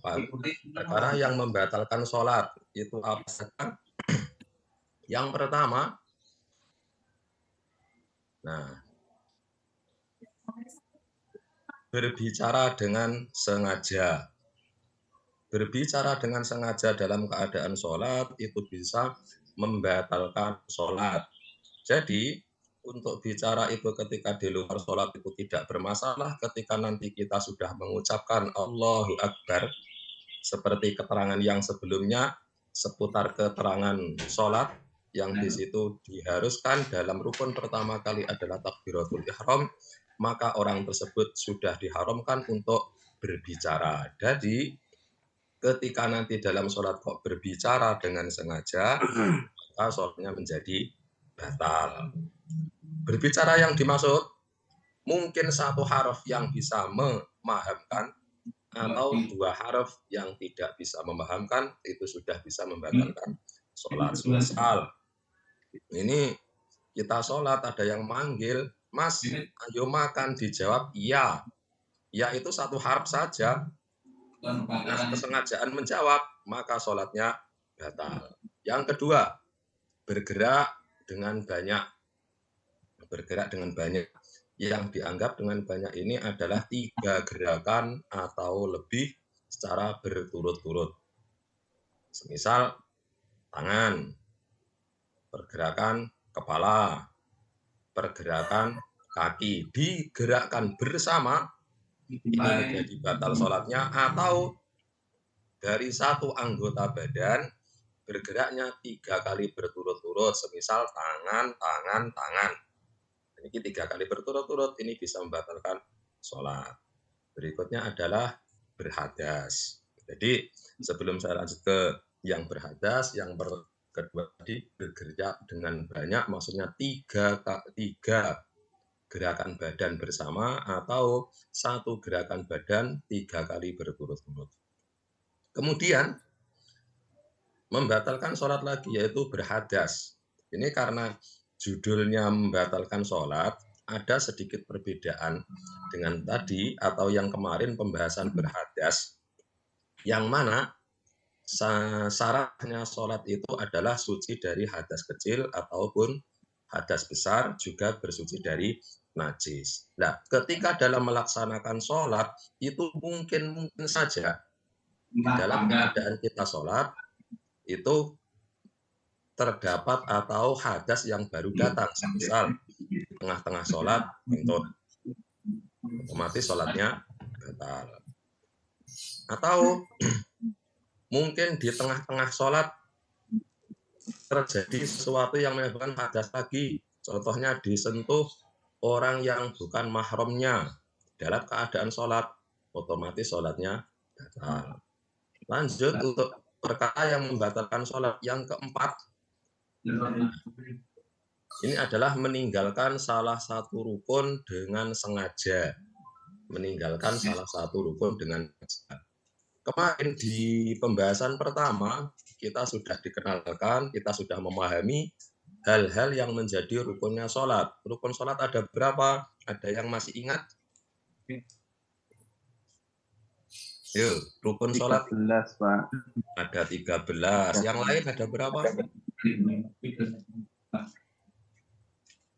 Perkara yang membatalkan sholat itu apa saja? Yang pertama, berbicara dengan sengaja. Berbicara dengan sengaja dalam keadaan sholat itu bisa membatalkan sholat. Jadi, untuk bicara itu ketika di luar sholat itu tidak bermasalah ketika nanti kita sudah mengucapkan Allahu Akbar, seperti keterangan yang sebelumnya seputar keterangan sholat, yang di situ diharuskan dalam rukun pertama kali adalah takbiratul ihram, maka orang tersebut sudah diharamkan untuk berbicara. Jadi, ketika nanti dalam sholat kok berbicara dengan sengaja, maka sholatnya menjadi batal. Berbicara yang dimaksud, mungkin satu haraf yang bisa memahamkan atau dua haraf yang tidak bisa memahamkan, itu sudah bisa membatalkan sholat. Misal, ini kita sholat ada yang manggil, Mas, ayo makan, dijawab iya. Ya itu satu harf saja. Nah, kesengajaan menjawab, maka sholatnya batal. Yang kedua, bergerak dengan banyak. Yang dianggap dengan banyak ini adalah 3 gerakan atau lebih secara berturut-turut. Semisal tangan, pergerakan kepala, pergerakan kaki, digerakkan bersama, ini menjadi batal sholatnya, atau dari satu anggota badan bergeraknya 3 kali berturut-turut, semisal tangan. Ini 3 kali berturut-turut, ini bisa membatalkan sholat. Berikutnya adalah berhadas. Jadi sebelum saya lanjut ke yang berhadas, yang kedua tadi bergerak dengan banyak, maksudnya 3 gerakan badan bersama atau 1 gerakan badan 3 kali berturut-turut. Kemudian membatalkan sholat lagi, yaitu berhadas. Ini karena judulnya membatalkan sholat, ada sedikit perbedaan dengan tadi atau yang kemarin pembahasan berhadas, yang mana syaratnya sholat itu adalah suci dari hadas kecil ataupun hadas besar, juga bersuci dari najis. Nah, ketika dalam melaksanakan sholat, itu mungkin saja dalam keadaan kita sholat, itu terdapat atau hadas yang baru datang. Misal, tengah-tengah sholat, untuk otomatis sholatnya batal. Atau mungkin di tengah-tengah sholat terjadi sesuatu yang menyebabkan hadas lagi. Contohnya disentuh orang yang bukan mahramnya dalam keadaan sholat, otomatis sholatnya batal. Lanjut untuk perkara yang membatalkan sholat yang keempat. Ini adalah meninggalkan salah satu rukun dengan sengaja. Meninggalkan salah satu rukun dengan sengaja. Kemarin di pembahasan pertama, kita sudah dikenalkan, kita sudah memahami hal-hal yang menjadi rukunnya sholat. Rukun sholat ada berapa? Ada yang masih ingat? Yuk, rukun sholat 13, Pak. ada 13. Yang lain ada berapa?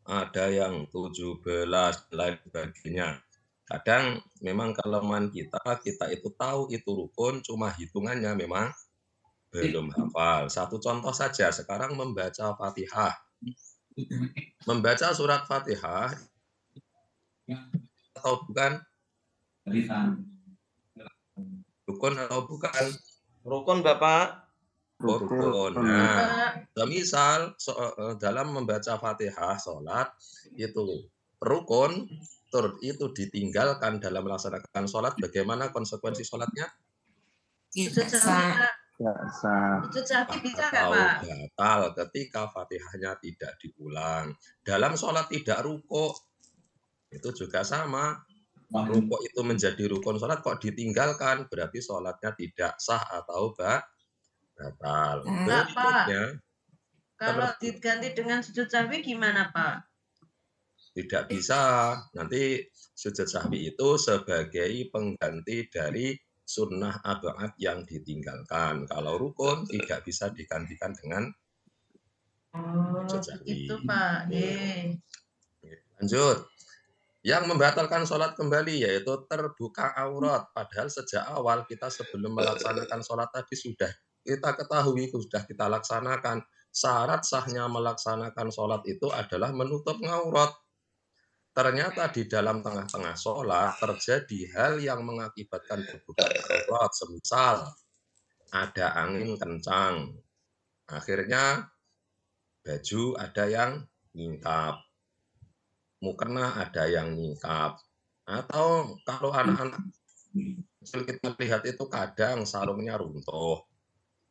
Ada yang 17, lain sebagainya. Kadang memang kelemahan kita itu tahu itu rukun, cuma hitungannya memang belum hafal. Satu contoh saja, sekarang membaca Fatihah. Membaca surat Fatihah atau bukan? Rukun atau bukan? Rukun, Bapak. Rukun. Nah, misal dalam membaca Fatihah sholat itu rukun, itu ditinggalkan dalam melaksanakan sholat, bagaimana konsekuensi sholatnya? Atau batal ketika Fatihahnya tidak diulang. Dalam sholat tidak rukuk, itu juga sama. Rukuk itu menjadi rukun sholat, kok ditinggalkan, berarti sholatnya tidak sah atau batal. Berikutnya, kalau diganti dengan sujud sahwi gimana, Pak? Tidak bisa. Nanti sujud sahwi itu sebagai pengganti dari sunnah abad yang ditinggalkan. Kalau rukun tidak bisa digantikan dengan sujud sahwi. Itu, Pak. Lanjut. Yang membatalkan sholat kembali yaitu terbuka aurat. Padahal sejak awal kita sebelum melaksanakan sholat tadi sudah kita ketahui, sudah kita laksanakan. Syarat sahnya melaksanakan sholat itu adalah menutup aurat. Ternyata di dalam tengah-tengah sholat terjadi hal yang mengakibatkan terbuka aurat. Semisal ada angin kencang. Akhirnya baju ada yang nyingkap. Mukena ada yang nyingkap. Atau kalau anak-anak kita lihat itu kadang sarungnya runtuh.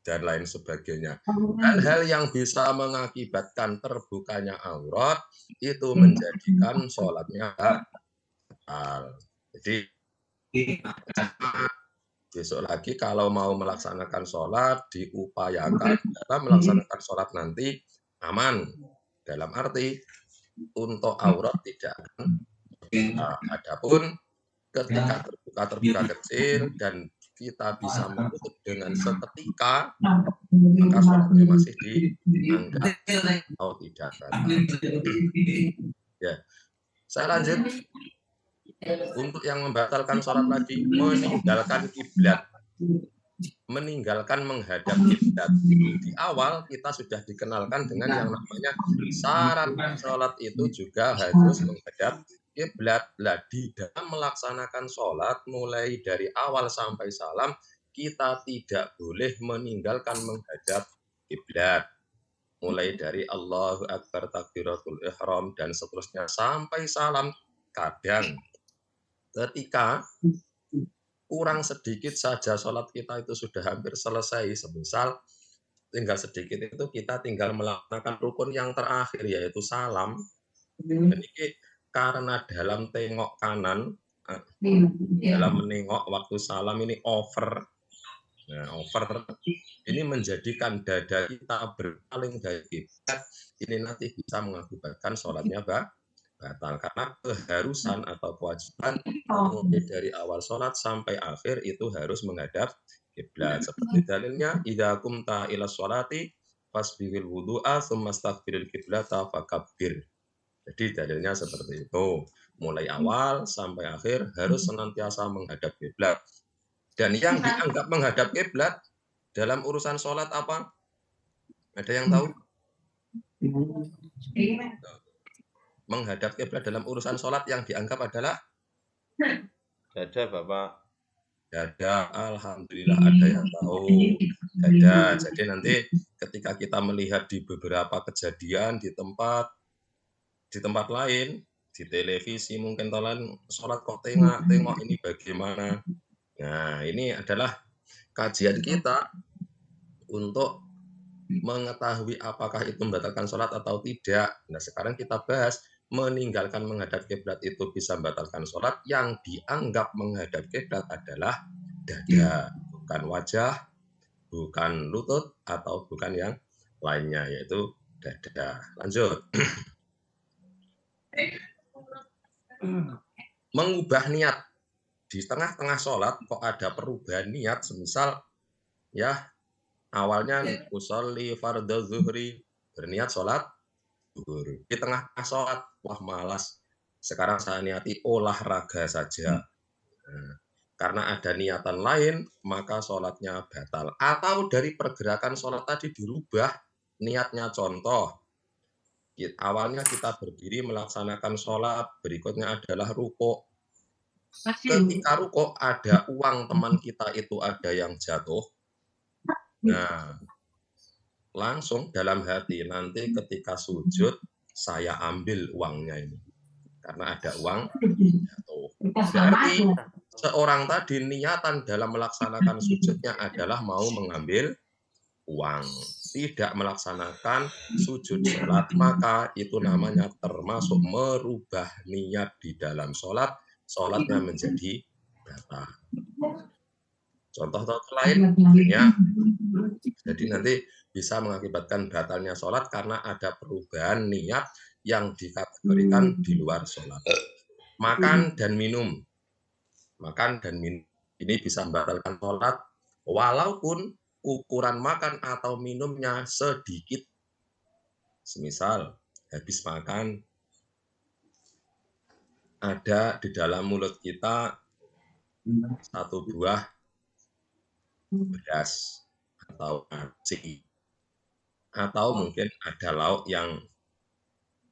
dan lain sebagainya. Hal-hal yang bisa mengakibatkan terbukanya aurat itu menjadikan sholatnya batal. Jadi besok lagi kalau mau melaksanakan sholat, diupayakan dalam melaksanakan sholat nanti aman. Dalam arti untuk aurat tidak akan terbuka. Adapun ketika terbuka kecil dan kita bisa menutup dengan seketika, maka sholatnya masih dianggap atau tidak batal. Ya, saya lanjut. Untuk yang membatalkan sholat lagi, meninggalkan kiblat, meninggalkan menghadap kiblat. Di awal kita sudah dikenalkan dengan yang namanya syarat sholat itu juga harus menghadap kiblat. Lah di dalam melaksanakan sholat mulai dari awal sampai salam kita tidak boleh meninggalkan menghadap kiblat. Mulai dari Allahu Akbar, takbiratul ihram dan seterusnya sampai salam. Kadang ketika kurang sedikit saja sholat kita itu sudah hampir selesai, semisal tinggal sedikit itu kita tinggal melaksanakan rukun yang terakhir yaitu salam. Jadi karena dalam tengok kanan, dalam menengok waktu salam ini over. Nah, over ini menjadikan dada kita berpaling dari kiblat. Ini nanti bisa mengakibatkan sholatnya batal karena keharusan atau kewajiban mulai dari awal sholat sampai akhir itu harus menghadap kiblat. Seperti dalilnya, idza qumta ila sholati fasbihil wudu'a tsumma astaghfiril qiblata fakabbir. Jadi dalilnya seperti itu. Mulai awal sampai akhir harus senantiasa menghadap kiblat. Dan yang dianggap menghadap kiblat dalam urusan sholat apa? Ada yang tahu? Menghadap kiblat dalam urusan sholat yang dianggap adalah dada, Bapak. Dada. Alhamdulillah ada yang tahu dada. Jadi nanti ketika kita melihat di beberapa kejadian di tempat lain, di televisi mungkin tolan sholat kok tengok ini bagaimana. Nah, ini adalah kajian kita untuk mengetahui apakah itu membatalkan sholat atau tidak. Nah, sekarang kita bahas meninggalkan menghadap kiblat itu bisa membatalkan sholat. Yang dianggap menghadap kiblat adalah dada, bukan wajah, bukan lutut, atau bukan yang lainnya, yaitu dada. Lanjut. Mengubah niat. Di tengah-tengah sholat kok ada perubahan niat, semisal ya awalnya usolli fardhu zuhri, berniat sholat zuhur. Di tengah sholat, wah malas, sekarang saya niati olahraga saja. Nah, karena ada niatan lain, maka sholatnya batal. Atau dari pergerakan sholat tadi dirubah niatnya. Contoh, awalnya kita berdiri melaksanakan sholat, berikutnya adalah rukuk. Ketika rukuk ada uang teman kita itu ada yang jatuh. Nah, langsung dalam hati nanti ketika sujud saya ambil uangnya ini karena ada uang jatuh. Berarti seorang tadi niatan dalam melaksanakan sujudnya adalah mau mengambil uang, tidak melaksanakan sujud sholat, maka itu namanya termasuk merubah niat di dalam sholat, sholatnya menjadi batal. Contoh lain, ya, jadi nanti bisa mengakibatkan batalnya sholat karena ada perubahan niat yang dikategorikan di luar sholat. Makan dan minum ini bisa membatalkan sholat walaupun ukuran makan atau minumnya sedikit. Semisal habis makan ada di dalam mulut kita satu buah beras atau nasi, atau mungkin ada lauk yang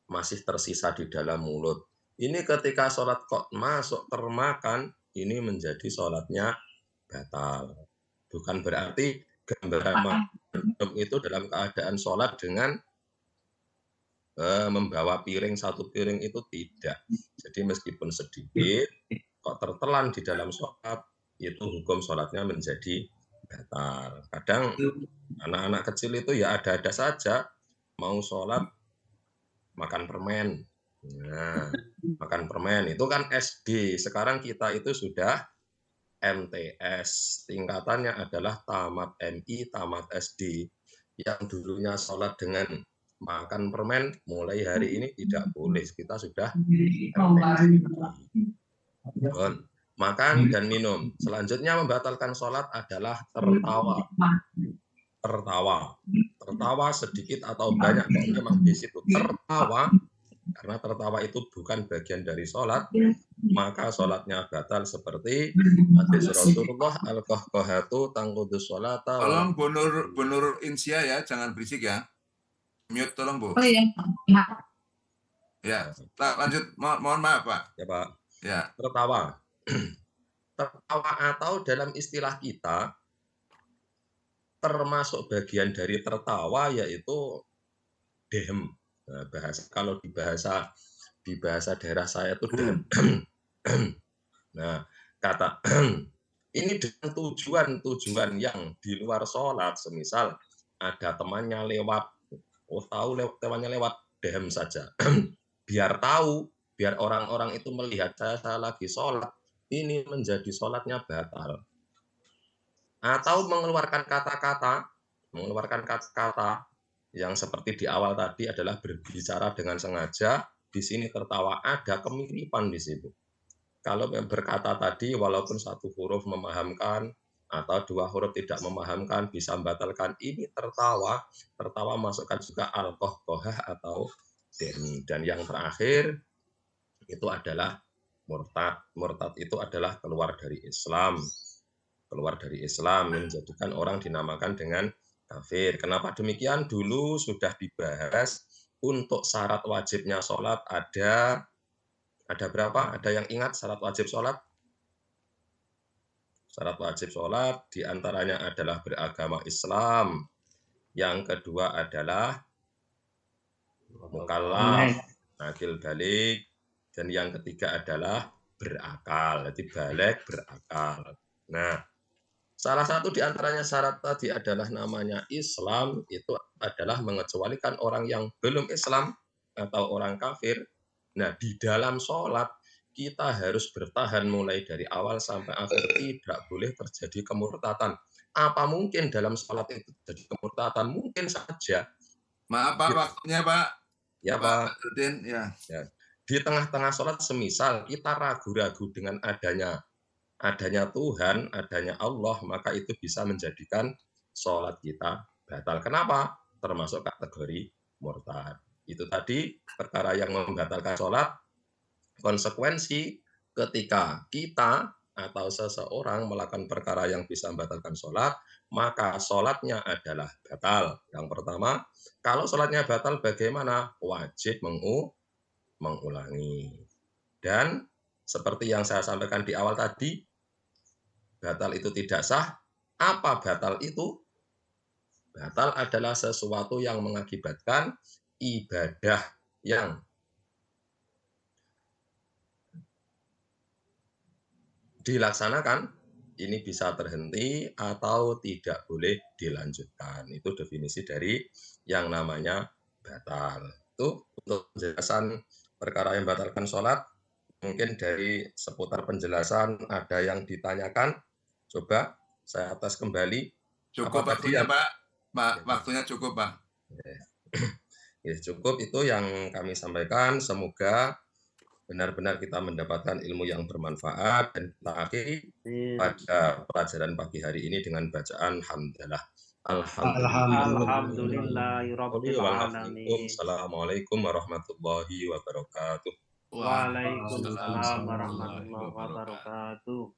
masih tersisa di dalam mulut. Ini ketika sholat kok masuk termakan, ini menjadi sholatnya batal. Bukan berarti gambaran minum itu dalam keadaan sholat dengan membawa piring, satu piring itu tidak. Jadi meskipun sedikit, kok tertelan di dalam sholat, itu hukum sholatnya menjadi batal. Kadang anak-anak kecil itu ya ada-ada saja mau sholat makan permen. Nah, makan permen itu kan SD. Sekarang kita itu sudah MTS. Tingkatannya adalah tamat MI, tamat SD. Yang dulunya sholat dengan makan permen, mulai hari ini tidak boleh. Kita sudah MTS. Makan dan minum. Selanjutnya membatalkan sholat adalah tertawa. Tertawa sedikit atau banyak, kok memang di situ tertawa, karena tertawa itu bukan bagian dari sholat, maka sholatnya batal seperti hadis Rasulullah al-qahqahatu tangqudus sholata. Tolong Bu Nur Insia ya, jangan berisik ya. Mute tolong Bu. Oh iya. Ya, lanjut. Mohon maaf Pak. Ya Pak. Ya. Tertawa. Tertawa atau dalam istilah kita termasuk bagian dari tertawa yaitu dehem. Nah, kalau di bahasa daerah saya itu dehem. Nah, kata ini dengan tujuan yang di luar sholat, semisal ada temannya lewat, temannya lewat, dehem saja. Biar tahu, biar orang-orang itu melihat saya lagi sholat, ini menjadi sholatnya batal. Atau mengeluarkan kata-kata yang seperti di awal tadi adalah berbicara dengan sengaja, di sini tertawa, ada kemiripan di situ. Kalau berkata tadi, walaupun satu huruf memahamkan, atau dua huruf tidak memahamkan, bisa membatalkan, ini tertawa masukkan juga al-qahqahah atau demi. Dan yang terakhir, itu adalah murtad. Murtad itu adalah keluar dari Islam. Keluar dari Islam, menjadikan orang dinamakan dengan kafir. Kenapa demikian? Dulu sudah dibahas, untuk syarat wajibnya sholat ada berapa? Ada yang ingat syarat wajib sholat? Syarat wajib sholat diantaranya adalah beragama Islam. Yang kedua adalah mukallaf, akil balik. Dan yang ketiga adalah berakal. Jadi balik, berakal. Nah, salah satu diantaranya syarat tadi adalah namanya Islam, itu adalah mengecualikan orang yang belum Islam atau orang kafir. Nah, di dalam sholat, kita harus bertahan mulai dari awal sampai akhir, tidak boleh terjadi kemurtatan. Apa mungkin dalam sholat itu terjadi kemurtatan? Mungkin saja. Maaf Pak, waktunya Pak. Ya Pak. Rudin, ya. Di tengah-tengah sholat, semisal kita ragu-ragu dengan adanya Tuhan, adanya Allah, maka itu bisa menjadikan sholat kita batal. Kenapa? Termasuk kategori murtad. Itu tadi perkara yang membatalkan sholat. Konsekuensi ketika kita atau seseorang melakukan perkara yang bisa membatalkan sholat, maka sholatnya adalah batal. Yang pertama, kalau sholatnya batal bagaimana? Wajib mengulangi. Dan seperti yang saya sampaikan di awal tadi, batal itu tidak sah. Apa batal itu? Batal adalah sesuatu yang mengakibatkan ibadah yang dilaksanakan ini bisa terhenti atau tidak boleh dilanjutkan. Itu definisi dari yang namanya batal. Itu untuk penjelasan perkara yang membatalkan sholat. Mungkin dari seputar penjelasan ada yang ditanyakan. Coba saya atas kembali. Cukup waktunya Pak. Waktunya cukup Pak. Ya, cukup itu yang kami sampaikan. Semoga benar-benar kita mendapatkan ilmu yang bermanfaat, dan kita akhiri pada pelajaran pagi hari ini dengan bacaan hamdalah. Alhamdulillahirobbilalamin. Assalamualaikum warahmatullahi wabarakatuh. Waalaikumsalam warahmatullahi wabarakatuh.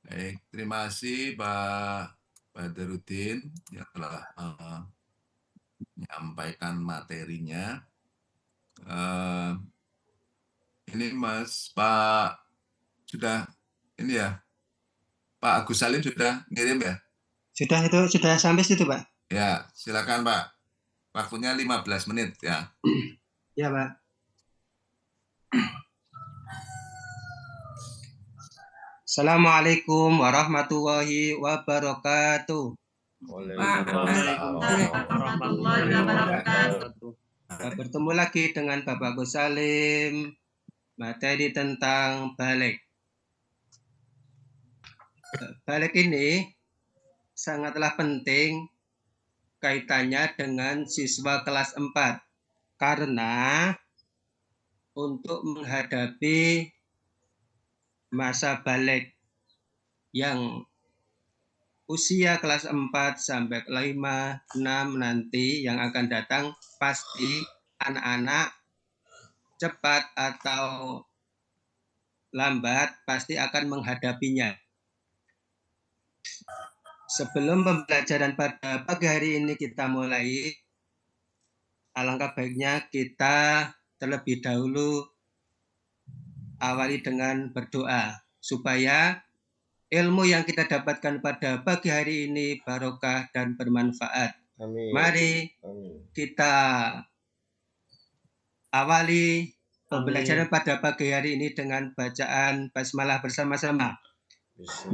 Baik, terima kasih Pak Badrudin yang telah menyampaikan materinya. Ini Mas Pak sudah ini ya, Pak Agus Salim sudah ngirim ya? Sudah sampai situ Pak. Ya, silakan Pak. Waktunya 15 menit ya. Ya Pak. Assalamualaikum warahmatullahi wabarakatuh. Waalaikumsalam warahmatullahi wabarakatuh. Bertemu lagi dengan Bapak Gus Salim, materi tentang balik. Balik ini sangatlah penting kaitannya dengan siswa kelas 4 karena untuk menghadapi masa balik yang usia kelas 4 sampai 5, 6 nanti yang akan datang, pasti anak-anak cepat atau lambat pasti akan menghadapinya. Sebelum pembelajaran pada pagi hari ini kita mulai, alangkah baiknya kita terlebih dahulu awali dengan berdoa supaya ilmu yang kita dapatkan pada pagi hari ini barokah dan bermanfaat. Amin. Mari kita awali pembelajaran pada pagi hari ini dengan bacaan basmalah bersama-sama.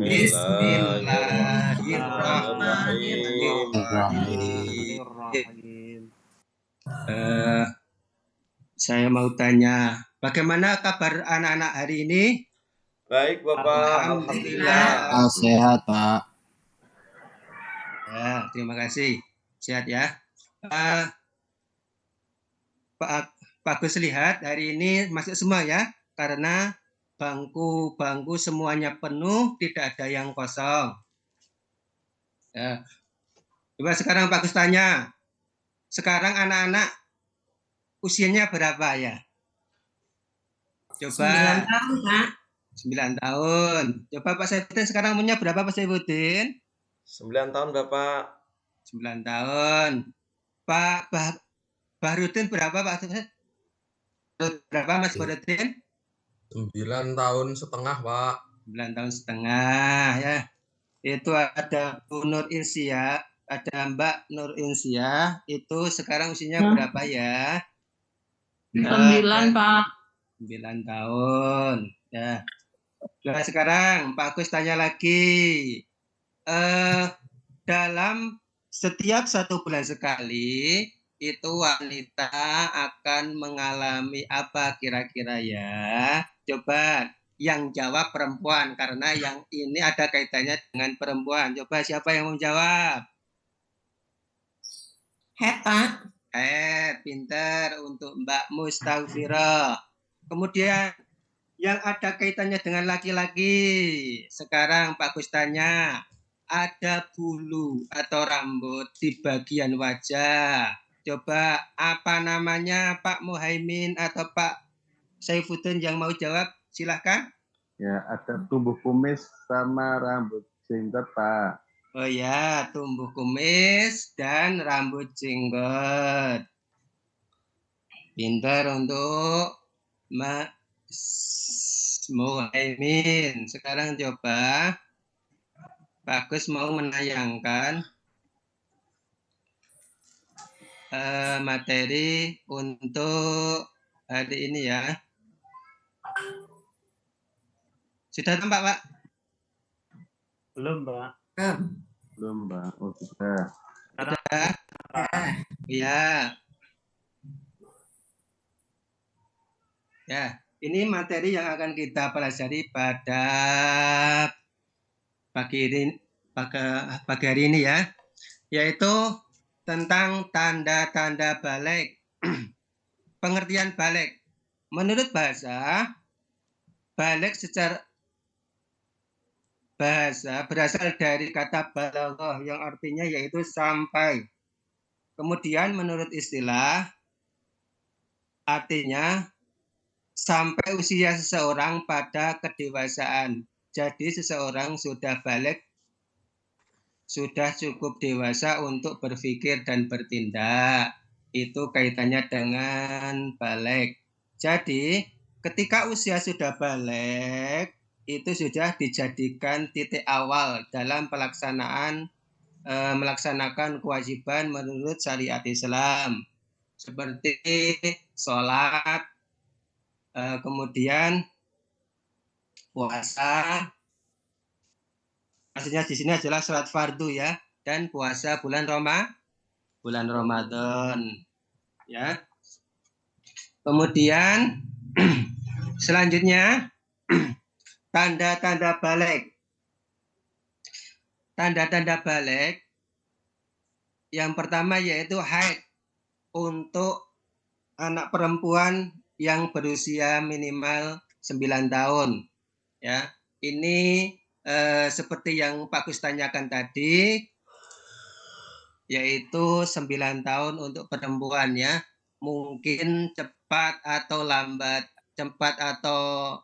Bismillahirrahmanirrahim. Saya mau tanya, bagaimana kabar anak-anak hari ini? Baik, Bapak. Alhamdulillah. Sehat, Pak. Ya, terima kasih. Sehat ya. Pak Gus lihat hari ini masuk semua ya, karena bangku semuanya penuh, tidak ada yang kosong. Ya. Coba sekarang Pak Gus tanya, sekarang anak-anak usianya berapa ya? Coba. 9 tahun, Pak. 9 tahun. Coba Pak Saifuddin sekarang umurnya berapa Pak Saifuddin? 9 tahun, Bapak. 9 tahun. Pak Bahrudin berapa Pak? Berapa Mas Bahrudin? 9 tahun setengah, Pak. 9 tahun setengah ya. Itu ada Bu Nur Insia, ada Mbak Nur Insia, itu sekarang usianya berapa ya? 9, Pak. 9 tahun. Ya. Nah, sekarang Pak Agus tanya lagi. Dalam setiap 1 bulan sekali itu wanita akan mengalami apa kira-kira ya? Coba yang jawab perempuan karena yang ini ada kaitannya dengan perempuan. Coba siapa yang mau jawab? Pak. Pinter untuk Mbak Mustaufira. Kemudian yang ada kaitannya dengan laki-laki. Sekarang Pak Gus tanya, ada bulu atau rambut di bagian wajah. Coba apa namanya Pak Muhaimin atau Pak Saifuddin yang mau jawab? Silahkan. Ya, ada tumbuh kumis sama rambut jenggot, Pak. Oh ya, tumbuh kumis dan rambut jenggot. Pintar untuk Mas Muhaimin. Sekarang coba Pak Gus mau menayangkan materi untuk hari ini ya. Sudah tampak Pak? Belum, Pak. Belum, Pak. Oh, sudah. Sudah? Ya. Ya, ini materi yang akan kita pelajari pada pagi hari ini ya, yaitu tentang tanda-tanda balik. Pengertian balik. Menurut bahasa, balik secara bahasa berasal dari kata balaghah yang artinya yaitu sampai. Kemudian menurut istilah artinya sampai usia seseorang pada kedewasaan. Jadi seseorang sudah balik, sudah cukup dewasa untuk berpikir dan bertindak. Itu kaitannya dengan balik. Jadi ketika usia sudah balik, itu sudah dijadikan titik awal dalam melaksanakan kewajiban menurut syariat Islam. Seperti sholat, kemudian puasa, Maksudnya di sini adalah sholat fardu ya, dan puasa bulan Ramadan ya. Kemudian selanjutnya tanda-tanda balik. Tanda-tanda balik yang pertama yaitu haid untuk anak perempuan yang berusia minimal 9 tahun ya. Ini seperti yang Pak Gus tanyakan tadi, yaitu 9 tahun untuk perempuan ya. Mungkin cepat atau lambat, cepat atau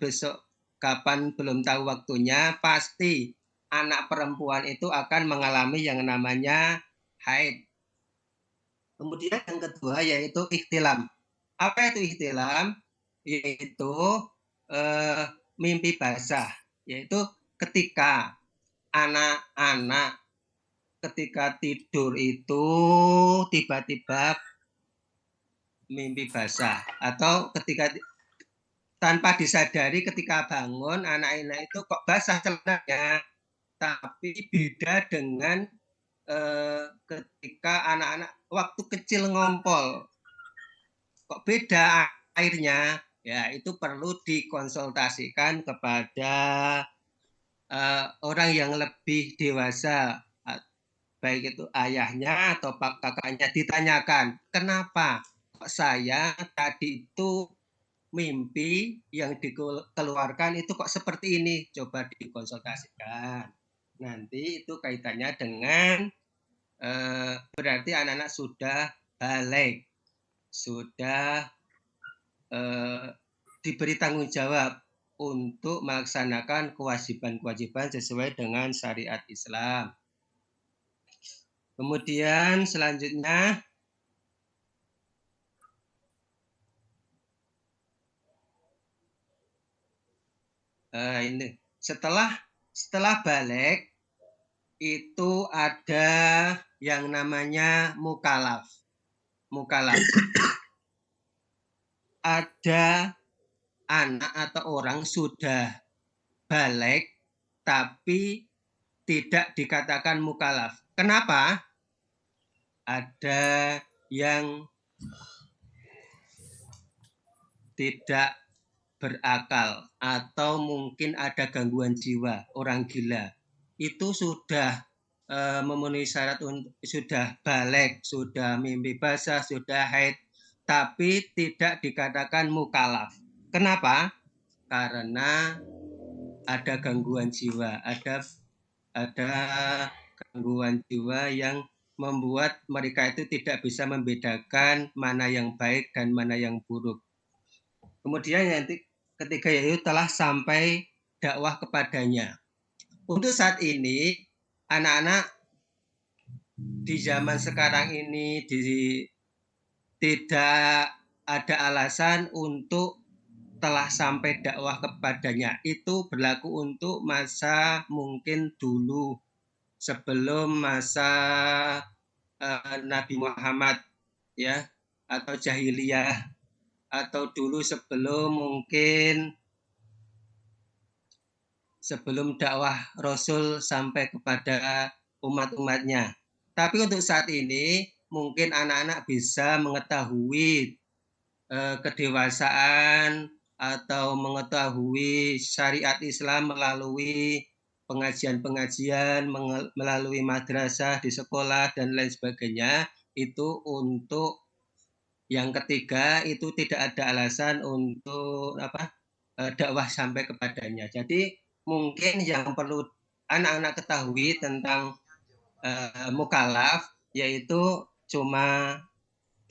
besok kapan belum tahu waktunya, pasti anak perempuan itu akan mengalami yang namanya haid. Kemudian yang kedua yaitu ikhtilam. Apa itu ikhtilam? Yaitu mimpi basah, yaitu ketika anak-anak ketika tidur itu tiba-tiba mimpi basah, atau ketika tanpa disadari ketika bangun anak-anak itu kok basah celananya, tapi beda dengan ketika anak-anak waktu kecil ngompol, kok beda airnya ya. Itu perlu dikonsultasikan kepada orang yang lebih dewasa, baik itu ayahnya atau kakaknya, ditanyakan kenapa kok saya tadi itu mimpi yang dikeluarkan itu kok seperti ini, coba dikonsultasikan. Nanti itu kaitannya dengan berarti anak-anak sudah balik, sudah diberi tanggung jawab untuk melaksanakan kewajiban-kewajiban sesuai dengan syariat Islam. Kemudian selanjutnya ini setelah balik itu ada yang namanya mukalaf. Ada anak atau orang sudah balik tapi tidak dikatakan mukalaf. Kenapa? Ada yang tidak berakal atau mungkin ada gangguan jiwa, orang gila. Itu sudah memenuhi syarat untuk sudah balik, sudah mimpi basah, sudah haid, tapi tidak dikatakan mukalaf. Kenapa? Karena ada gangguan jiwa, ada gangguan jiwa yang membuat mereka itu tidak bisa membedakan mana yang baik dan mana yang buruk. Kemudian nanti ketiga yaitu telah sampai dakwah kepadanya. Untuk saat ini anak-anak di zaman sekarang ini tidak ada alasan untuk telah sampai dakwah kepadanya. Itu berlaku untuk masa mungkin dulu sebelum masa Nabi Muhammad ya, atau jahiliyah, atau dulu sebelum dakwah Rasul sampai kepada umat-umatnya. Tapi untuk saat ini mungkin anak-anak bisa mengetahui kedewasaan atau mengetahui syariat Islam melalui pengajian-pengajian, melalui madrasah di sekolah dan lain sebagainya. Itu untuk yang ketiga, itu tidak ada alasan untuk dakwah sampai kepadanya. Jadi mungkin yang perlu anak-anak ketahui tentang mukalaf yaitu cuma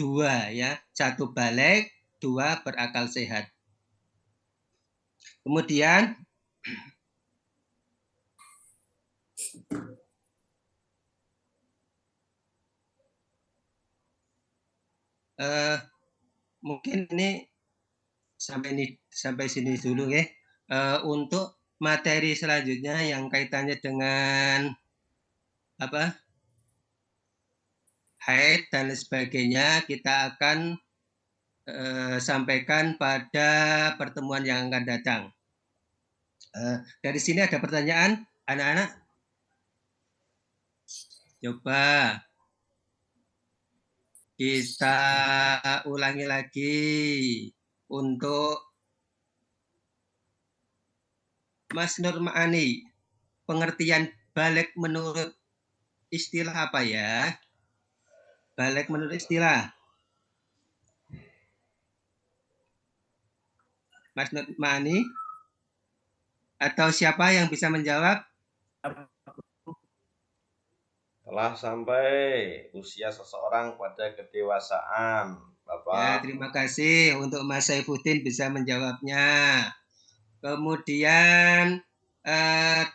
dua ya, satu balik, dua berakal sehat. Kemudian mungkin ini sampai sini dulu ya. Untuk materi selanjutnya yang kaitannya dengan haid dan sebagainya, kita akan sampaikan pada pertemuan yang akan datang. Dari sini ada pertanyaan, Anak-anak, coba kita ulangi lagi untuk Mas Nurmani. Pengertian balik menurut istilah apa ya? Balik menurut istilah. Mas Nurmani? Atau siapa yang bisa menjawab? Telah sampai usia seseorang pada kedewasaan, Bapak. Ya, terima kasih untuk Mas Saifuddin bisa menjawabnya. Kemudian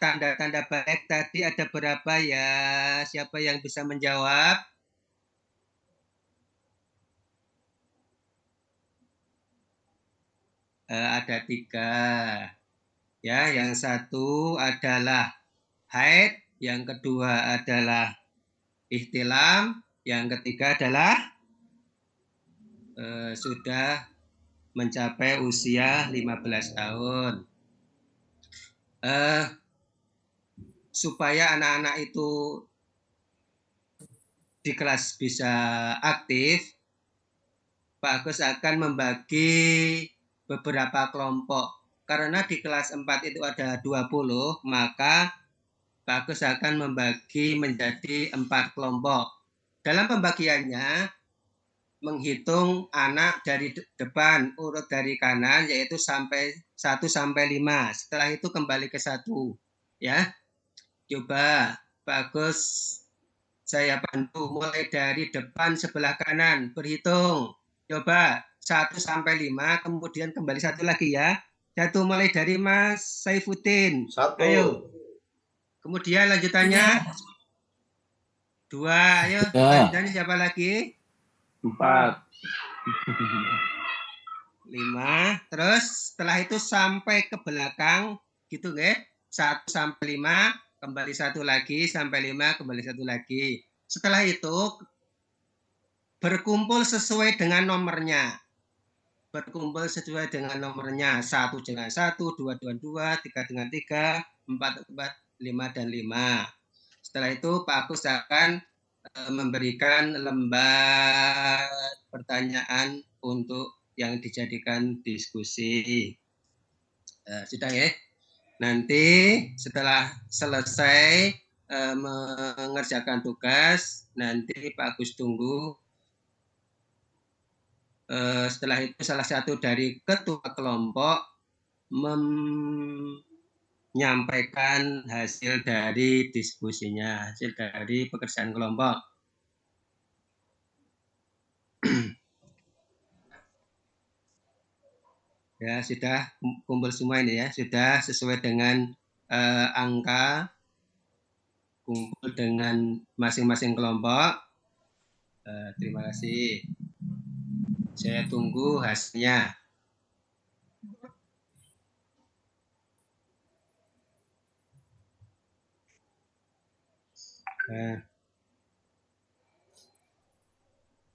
tanda-tanda balik tadi ada berapa ya? Siapa yang bisa menjawab? Ada 3. Ya, yang satu adalah haid, yang kedua adalah ihtilam, yang ketiga adalah sudah mencapai usia 15 tahun. Supaya anak-anak itu di kelas bisa aktif, Pak Agus akan membagi beberapa kelompok. Karena di kelas 4 itu ada 20, maka Pak Agus akan membagi menjadi 4 kelompok. Dalam pembagiannya, menghitung anak dari depan, urut dari kanan, yaitu sampai 1 sampai 5. Setelah itu kembali ke 1. Ya, coba Pak Agus saya bantu mulai dari depan sebelah kanan, berhitung. Coba 1 sampai 5, kemudian kembali 1 lagi ya. 1 mulai dari Mas Saifuddin. 1. Ayo. Kemudian lanjutannya 2, ayo. Ya. Lanjutannya siapa lagi? 4. 5. Terus setelah itu sampai ke belakang gitu nggih. 1 sampai 5, kembali 1 lagi, sampai 5, kembali 1 lagi. Setelah itu berkumpul sesuai dengan nomornya. Berkumpul sesuai dengan nomornya. 1 dengan 1, 2 dengan 2, 3 dengan 3, 4, 5 dan 5. Setelah itu Pak Agus akan memberikan lembar pertanyaan untuk yang dijadikan diskusi. Sudah ya. Nanti setelah selesai mengerjakan tugas, nanti Pak Agus tunggu. Setelah itu salah satu dari ketua kelompok menyampaikan hasil dari diskusinya, hasil dari pekerjaan kelompok. Ya, sudah kumpul semua ini ya, sudah sesuai dengan angka, kumpul dengan masing-masing kelompok. Terima kasih. Saya tunggu hasilnya.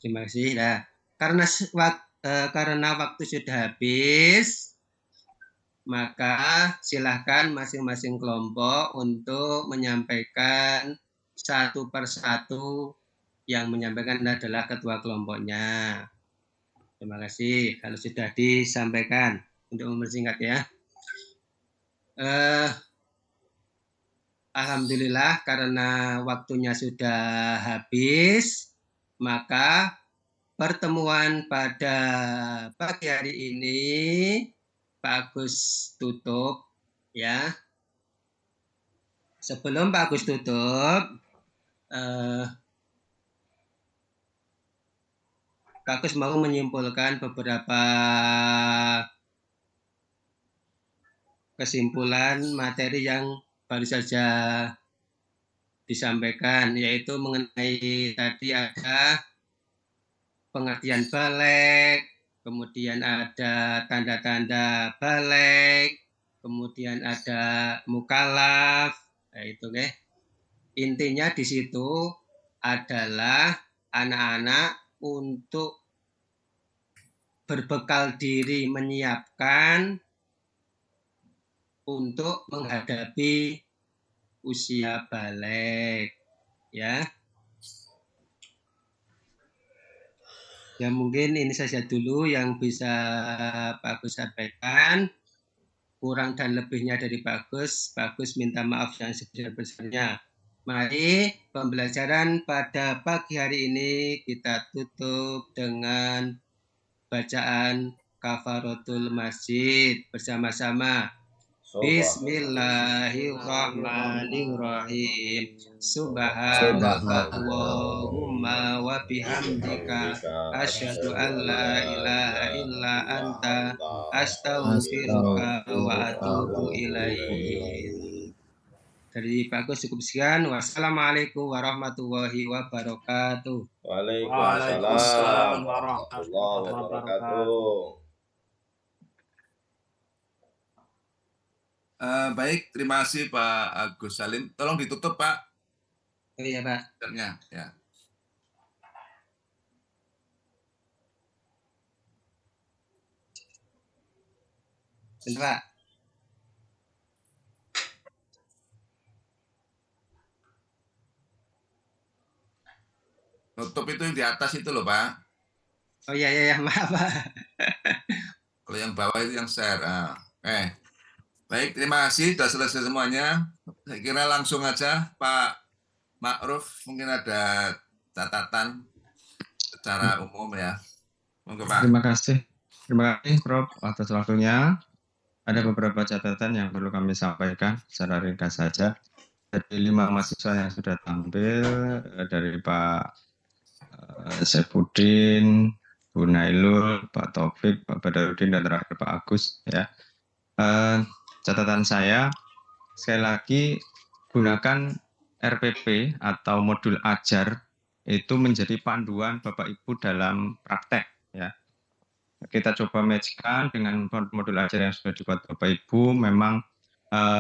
Terima kasih. Nah, karena waktu sudah habis, maka silahkan masing-masing kelompok untuk menyampaikan satu persatu. Yang menyampaikan adalah ketua kelompoknya. Terima kasih kalau sudah disampaikan. Untuk mempersingkat ya. Alhamdulillah karena waktunya sudah habis, maka pertemuan pada pagi hari ini Pak Agus tutup ya. Sebelum Pak Agus tutup, Pak Agus mau menyimpulkan beberapa kesimpulan materi yang baru saja disampaikan, yaitu mengenai tadi ada pengertian balik, kemudian ada tanda-tanda balik, kemudian ada mukalaf, itu deh. Intinya di situ adalah anak-anak untuk berbekal diri menyiapkan untuk menghadapi usia balik, ya. Ya mungkin ini saja dulu yang bisa Pak Agus sampaikan. Kurang dan lebihnya dari Pak Agus minta maaf yang sebesar-besarnya. Mari pembelajaran pada pagi hari ini kita tutup dengan bacaan kafaratul masjid bersama-sama. Bismillahirrahmanirrahim. Subhanakallahumma wa bihamdika asyhadu an la ilaha illa anta astaghfiruka wa atubu ilaik. Dari Pak Agus cukup sekian. Wassalamualaikum warahmatullahi wabarakatuh. Waalaikumsalam warahmatullahi wabarakatuh. Baik, terima kasih Pak Agus Salim. Tolong ditutup Pak. Oh iya Pak. Ya. Bentar Pak. Tutup itu yang di atas itu loh Pak. Oh iya, maaf Pak. Kalau yang bawah itu yang share. Baik, terima kasih. Sudah selesai semuanya. Saya kira langsung aja Pak Ma'ruf mungkin ada catatan secara umum ya. Monggo Pak. Terima kasih Prof atas waktunya. Ada beberapa catatan yang perlu kami sampaikan secara ringkas saja. Dari 5 mahasiswa yang sudah tampil, dari Pak Saifuddin, Bu Nailul, Pak Taufik, Pak Badarudin, dan terakhir Pak Agus. Ya. Catatan saya, sekali lagi gunakan RPP atau modul ajar itu menjadi panduan Bapak Ibu dalam praktek. Ya. Kita coba matchkan dengan modul ajar yang sudah dibuat Bapak Ibu, memang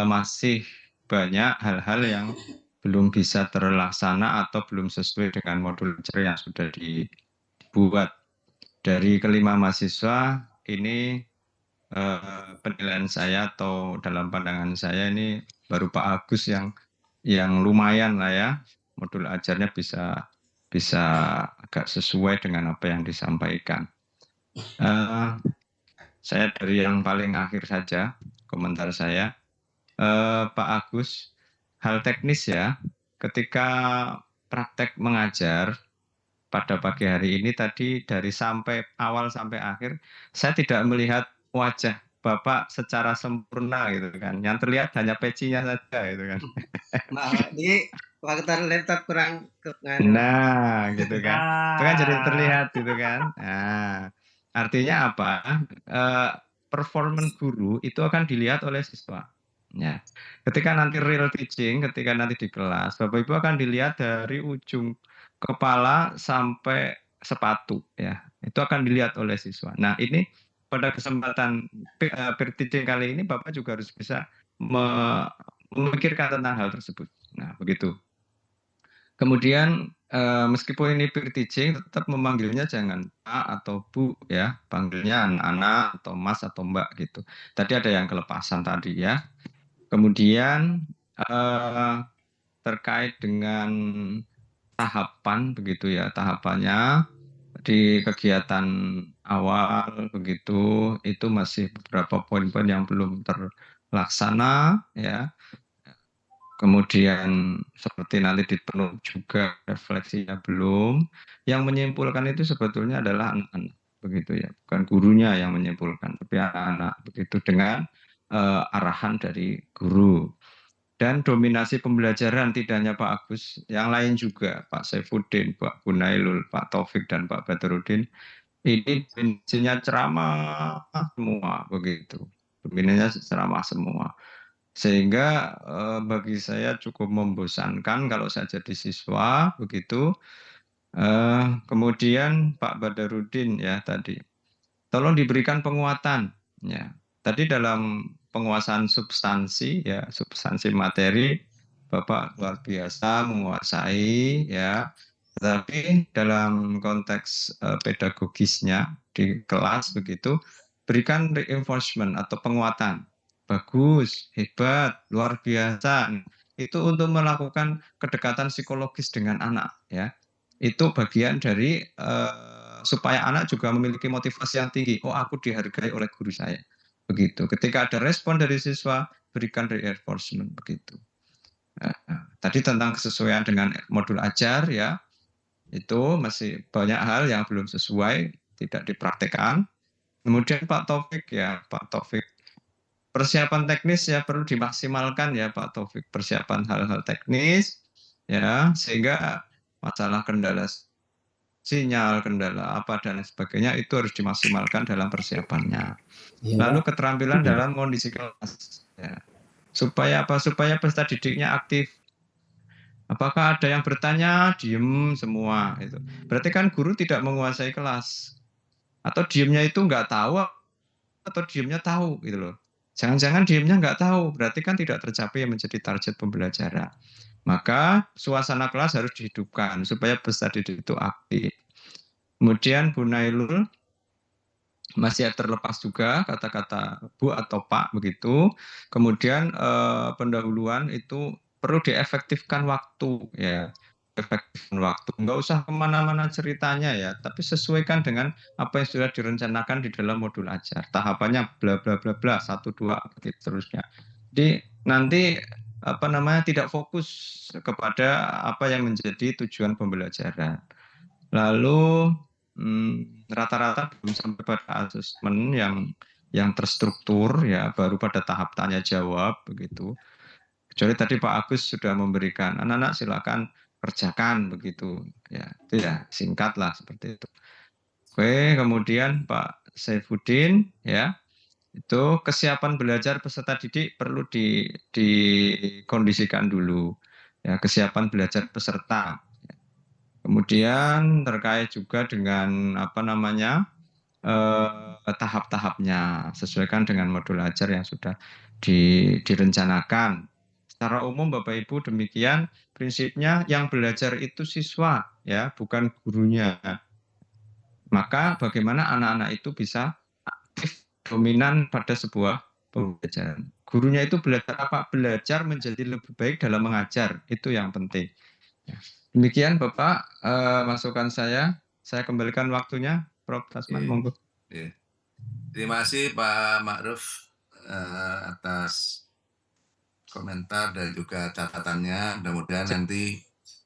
masih banyak hal-hal yang belum bisa terlaksana atau belum sesuai dengan modul ajar yang sudah dibuat. Dari kelima mahasiswa ini penilaian saya atau dalam pandangan saya ini baru Pak Agus yang lumayan lah ya, modul ajarnya bisa agak sesuai dengan apa yang disampaikan. Saya dari yang paling akhir saja komentar saya, Pak Agus, hal teknis ya, ketika praktek mengajar pada pagi hari ini tadi dari awal sampai akhir, saya tidak melihat wajah Bapak secara sempurna gitu kan. Yang terlihat hanya pecinya saja gitu kan. Maaf, ini faktor laptop kurang. Nah, gitu kan. Itu kan jadi terlihat gitu kan. Nah, artinya apa? Performance guru itu akan dilihat oleh siswa. Ya. Ketika nanti real teaching, ketika nanti di kelas, Bapak Ibu akan dilihat dari ujung kepala sampai sepatu ya. Itu akan dilihat oleh siswa. Nah, ini pada kesempatan peer teaching kali ini Bapak juga harus bisa memikirkan tentang hal tersebut. Nah, begitu. Kemudian meskipun ini peer teaching, tetap memanggilnya jangan Pak atau Bu ya, panggilnya anak-anak atau Mas atau Mbak gitu. Tadi ada yang kelepasan tadi ya. Kemudian terkait dengan tahapan begitu ya, tahapannya di kegiatan awal begitu itu masih beberapa poin-poin yang belum terlaksana ya. Kemudian seperti nanti dipenuhi juga refleksinya belum. Yang menyimpulkan itu sebetulnya adalah anak-anak begitu ya, bukan gurunya yang menyimpulkan, tapi anak-anak begitu dengan arahan dari guru. Dan dominasi pembelajaran tidak hanya Pak Agus, yang lain juga Pak Saifuddin, Pak Gunailul, Pak Taufik dan Pak Badarudin ini dominasinya ceramah semua begitu. Dominasinya ceramah semua. Sehingga bagi saya cukup membosankan kalau saya jadi siswa begitu. Kemudian Pak Badarudin ya tadi, tolong diberikan penguatan ya. Tadi dalam penguasaan substansi ya, substansi materi Bapak luar biasa menguasai ya. Tapi dalam konteks pedagogisnya di kelas begitu, berikan reinforcement atau penguatan. Bagus, hebat, luar biasa. itu untuk melakukan kedekatan psikologis dengan anak ya. Itu bagian dari supaya anak juga memiliki motivasi yang tinggi. Oh, aku dihargai oleh guru saya. Begitu. Ketika ada respon dari siswa, berikan reinforcement begitu. Tadi tentang kesesuaian dengan modul ajar ya. Itu masih banyak hal yang belum sesuai, tidak dipraktekkan. Kemudian Pak Taufik ya, Pak Taufik. Persiapan teknis ya perlu dimaksimalkan ya Pak Taufik, persiapan hal-hal teknis ya sehingga masalah kendala sinyal, kendala apa dan sebagainya itu harus dimaksimalkan dalam persiapannya. Iya, Lalu Pak. keterampilan dalam kondisi kelas ya. Supaya apa? Supaya peserta didiknya aktif. Apakah ada yang bertanya, diem semua itu. Berarti kan guru tidak menguasai kelas. Atau diemnya itu nggak tahu atau diemnya tahu gitu loh. Jangan-jangan diemnya nggak tahu, berarti kan tidak tercapai yang menjadi target pembelajaran. Maka suasana kelas harus dihidupkan supaya peserta didik itu aktif. Kemudian Bu Nailul masih terlepas juga kata-kata Bu atau Pak begitu. Kemudian pendahuluan itu perlu diefektifkan waktu ya. Efektifkan waktu. Nggak usah kemana-mana ceritanya ya, tapi sesuaikan dengan apa yang sudah direncanakan di dalam modul ajar. Tahapannya bla bla bla bla 1 2 gitu terusnya. Jadi nanti apa namanya tidak fokus kepada apa yang menjadi tujuan pembelajaran. Lalu rata-rata belum sampai pada asesmen yang terstruktur ya, baru pada tahap tanya jawab begitu. Kecuali tadi Pak Agus sudah memberikan anak-anak silakan kerjakan begitu ya, itu ya singkat lah seperti itu. Oke, kemudian Pak Saifuddin ya, itu kesiapan belajar peserta didik perlu dikondisikan dulu ya, kesiapan belajar peserta. Kemudian terkait juga dengan apa namanya tahap-tahapnya sesuaikan dengan modul ajar yang sudah direncanakan. Secara umum Bapak Ibu demikian prinsipnya yang belajar itu siswa ya, bukan gurunya. Maka bagaimana anak-anak itu bisa aktif dominan pada sebuah pembelajaran. Gurunya itu belajar apa? Belajar menjadi lebih baik dalam mengajar. Itu yang penting. Demikian Bapak masukan saya. Saya kembalikan waktunya. Prof. Tasman, monggo. Terima kasih Pak Ma'ruf atas komentar dan juga catatannya. Mudah-mudahan nanti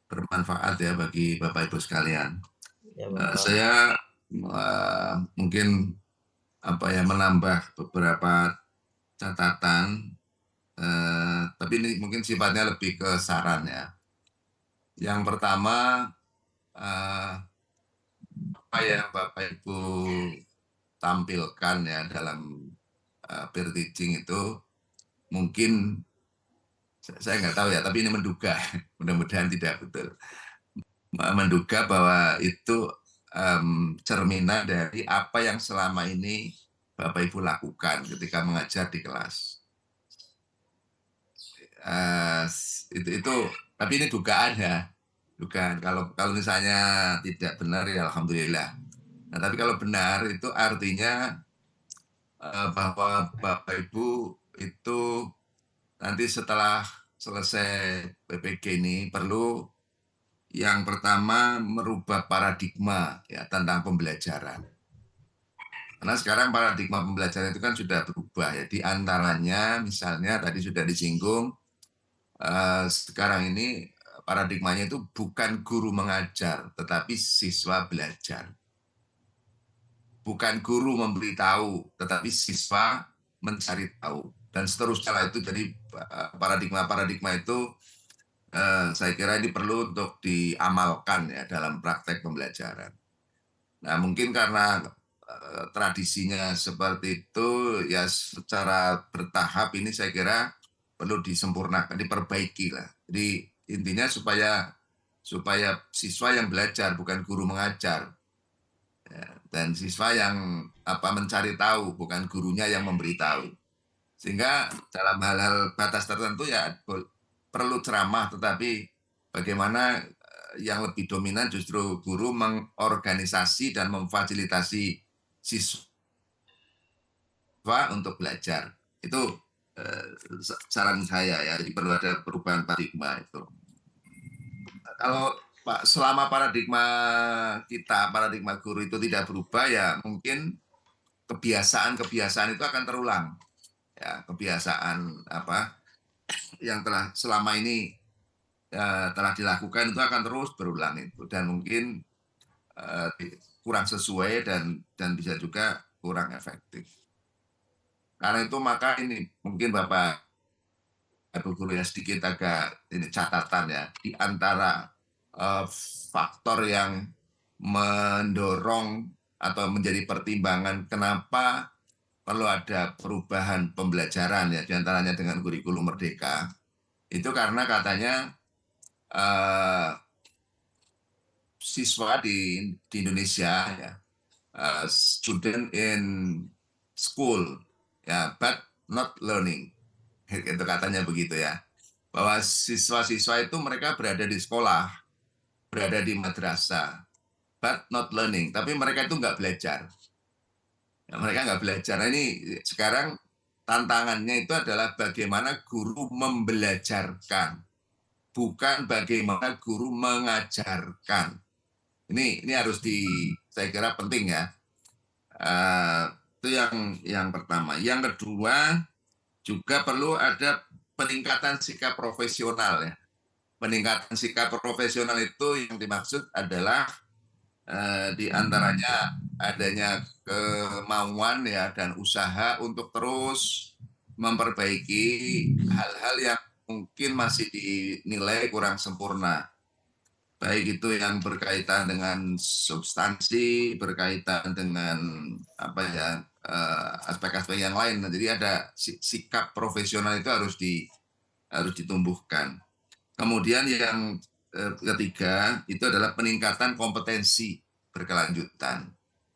bermanfaat ya bagi Bapak Ibu sekalian. Ya, Saya mungkin menambah beberapa catatan, tapi ini mungkin sifatnya lebih ke saran ya. Yang pertama, apa yang Bapak Ibu tampilkan ya dalam peer teaching itu mungkin saya nggak tahu ya, tapi ini menduga, mudah-mudahan tidak betul. Menduga bahwa itu cerminan dari apa yang selama ini Bapak Ibu lakukan ketika mengajar di kelas. Tapi ini dugaan ya, dugaan. Kalau misalnya tidak benar ya alhamdulillah. Nah, tapi kalau benar itu artinya bahwa Bapak Ibu itu nanti setelah selesai PPG ini perlu yang pertama merubah paradigma ya tentang pembelajaran. Karena sekarang paradigma pembelajaran itu kan sudah berubah ya. Di antaranya misalnya tadi sudah disinggung, sekarang ini paradigmanya itu bukan guru mengajar, tetapi siswa belajar. Bukan guru memberitahu, tetapi siswa mencari tahu. Dan seterusnya lah itu. Jadi paradigma-paradigma itu saya kira ini perlu untuk diamalkan ya dalam praktek pembelajaran. Nah mungkin karena tradisinya seperti itu ya secara bertahap ini saya kira perlu disempurnakan, diperbaiki lah. Jadi intinya supaya siswa yang belajar bukan guru mengajar ya, dan siswa yang mencari tahu bukan gurunya yang memberitahu. Sehingga dalam hal-hal batas tertentu ya perlu ceramah, tetapi bagaimana yang lebih dominan justru guru mengorganisasi dan memfasilitasi siswa untuk belajar. Itu saran saya ya, jadi perlu ada perubahan paradigma itu. Kalau Pak, selama paradigma guru itu tidak berubah ya mungkin kebiasaan-kebiasaan itu akan terulang. Ya, kebiasaan apa yang telah selama ini telah dilakukan itu akan terus berulang itu dan mungkin kurang sesuai dan bisa juga kurang efektif. Karena itu maka ini mungkin Bapak Ibu guru ya sedikit agak ini catatan ya di antara faktor yang mendorong atau menjadi pertimbangan kenapa perlu ada perubahan pembelajaran ya diantaranya dengan kurikulum merdeka itu karena katanya siswa di Indonesia ya student in school ya but not learning itu katanya begitu ya bahwa siswa-siswa itu mereka berada di sekolah berada di madrasah but not learning tapi mereka itu nggak belajar ya, mereka nggak belajar. Nah, ini sekarang tantangannya itu adalah bagaimana guru membelajarkan bukan bagaimana guru mengajarkan. Ini harus saya kira penting ya. Itu yang pertama. Yang kedua juga perlu ada peningkatan sikap profesional ya. Peningkatan sikap profesional itu yang dimaksud adalah di antaranya adanya kemauan ya dan usaha untuk terus memperbaiki hal-hal yang mungkin masih dinilai kurang sempurna. Baik itu yang berkaitan dengan substansi, berkaitan dengan apa ya aspek-aspek yang lain. Jadi ada sikap profesional itu harus ditumbuhkan. Kemudian yang ketiga itu adalah peningkatan kompetensi berkelanjutan.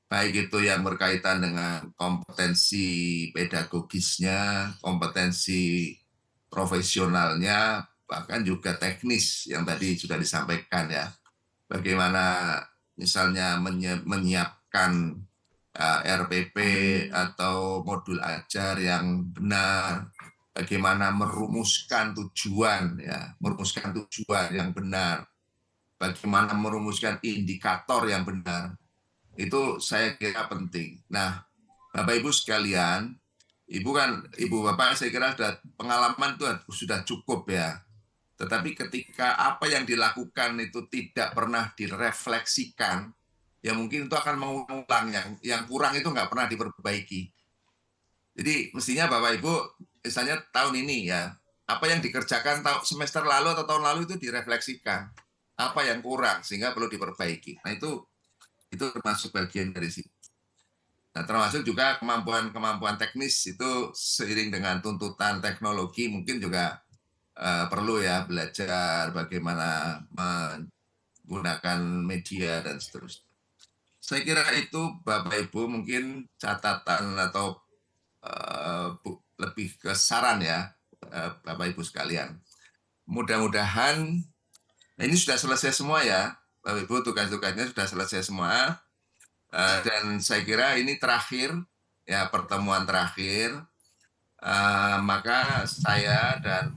Baik itu yang berkaitan dengan kompetensi pedagogisnya, kompetensi profesionalnya, bahkan juga teknis yang tadi sudah disampaikan ya. Bagaimana misalnya menyiapkan RPP atau modul ajar yang benar, bagaimana merumuskan tujuan ya, merumuskan tujuan yang benar, bagaimana merumuskan indikator yang benar. Itu saya kira penting. Nah, Bapak Ibu sekalian, Ibu Bapak saya kira sudah pengalaman itu sudah cukup ya. Tetapi ketika apa yang dilakukan itu tidak pernah direfleksikan, ya mungkin itu akan mengulang yang kurang itu nggak pernah diperbaiki. Jadi mestinya Bapak Ibu, misalnya tahun ini ya, apa yang dikerjakan semester lalu atau tahun lalu itu direfleksikan. Apa yang kurang sehingga perlu diperbaiki. Nah itu termasuk bagian dari situ. Nah, termasuk juga kemampuan teknis itu seiring dengan tuntutan teknologi mungkin juga perlu ya belajar bagaimana menggunakan media dan seterusnya. Saya kira itu Bapak Ibu mungkin catatan atau lebih ke saran ya Bapak Ibu sekalian. Mudah-mudahan ini sudah selesai semua ya Bapak Ibu, tugas-tugasnya sudah selesai semua. Dan saya kira ini terakhir ya pertemuan terakhir. Maka saya dan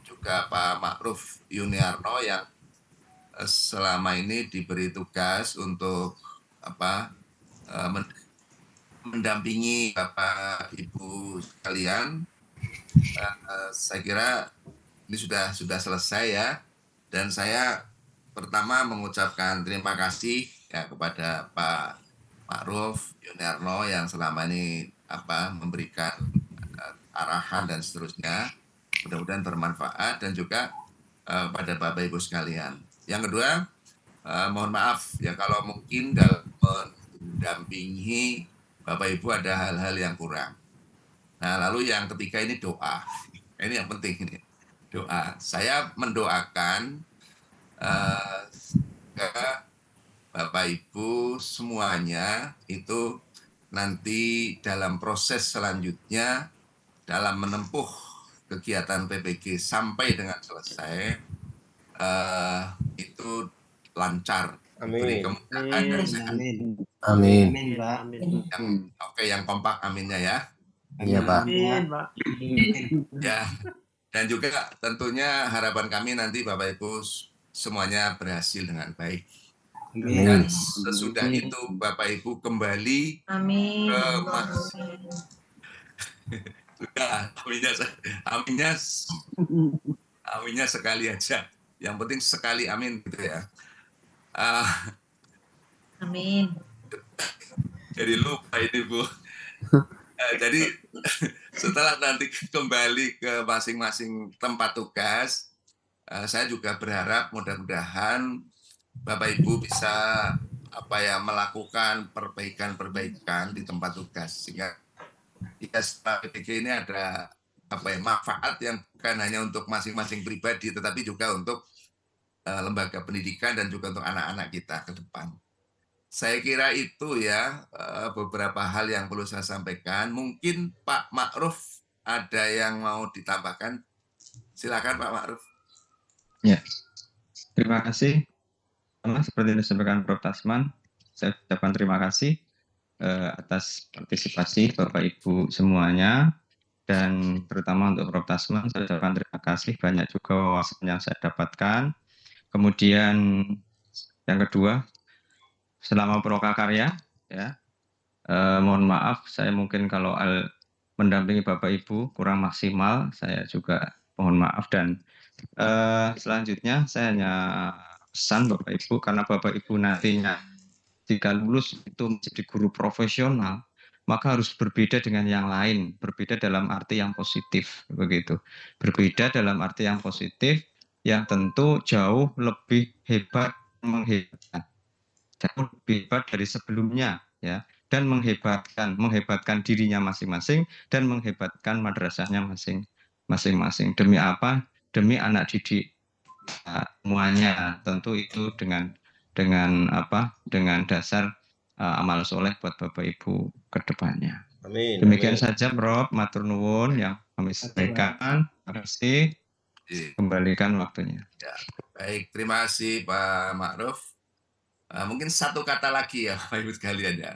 juga Pak Ma'ruf Yuniarno yang selama ini diberi tugas untuk mendampingi Bapak Ibu sekalian. Saya kira ini sudah selesai ya. Dan saya pertama mengucapkan terima kasih ya kepada Pak Ma'ruf Yuniarno yang selama ini memberikan arahan dan seterusnya. Mudah-mudahan bermanfaat dan juga pada Bapak Ibu sekalian. Yang kedua, mohon maaf ya kalau mungkin dalam mendampingi Bapak Ibu ada hal-hal yang kurang. Nah, lalu yang ketiga ini doa. Ini yang penting ini. Doa. Saya mendoakan Bapak Ibu semuanya itu nanti dalam proses selanjutnya dalam menempuh kegiatan PPG sampai dengan selesai itu lancar. Beri kemudahan dan sehat. Amin. Oke, yang kompak aminnya ya. Iya, Pak. Amin, Pak. Ya, dan juga tentunya harapan kami nanti Bapak Ibu semuanya berhasil dengan baik. Dan Amin. sesudah itu Bapak Ibu kembali Amin. ke Allah, mas. amin. Sudah, aminnya, aminnya sekali aja. Yang penting sekali amin gitu ya. Amin. Jadi lupa ini Bu. Jadi setelah nanti kembali ke masing-masing tempat tugas, saya juga berharap mudah-mudahan Bapak Ibu bisa melakukan perbaikan-perbaikan di tempat tugas sehingga setelah PPG ini ada manfaat yang bukan hanya untuk masing-masing pribadi tetapi juga untuk lembaga pendidikan dan juga untuk anak-anak kita ke depan. Saya kira itu ya beberapa hal yang perlu saya sampaikan. Mungkin Pak Ma'ruf ada yang mau ditambahkan. Silakan Pak Ma'ruf. Ya, terima kasih. Sama seperti yang disampaikan Prof. Tasman, saya ucapkan terima kasih atas partisipasi Bapak Ibu semuanya, dan terutama untuk Prof. Tasman, saya ucapkan terima kasih, banyak juga wawasan yang saya dapatkan. Kemudian yang kedua, selama Prokakarya, ya, mohon maaf, saya mungkin kalau mendampingi Bapak Ibu kurang maksimal, saya juga mohon maaf. Dan selanjutnya saya hanya pesan Bapak Ibu, karena Bapak Ibu nantinya jika lulus itu menjadi guru profesional, maka harus berbeda dengan yang lain, berbeda dalam arti yang positif, begitu. Berbeda dalam arti yang positif, yang tentu jauh lebih hebat, menghebatkan, jauh lebih hebat dari sebelumnya, ya, dan menghebatkan dirinya masing-masing dan menghebatkan madrasahnya masing-masing. Demi apa? Demi anak didik semuanya. Tentu itu dengan dasar amal soleh buat Bapak Ibu ke depannya. Amin. Demikian Amin. saja Prof. Matur nuwun yang kami sampaikan. Terima kasih. Kembalikan waktunya. Ya, baik, terima kasih Pak Ma'ruf. Mungkin satu kata lagi ya Bapak Ibu sekalian ya.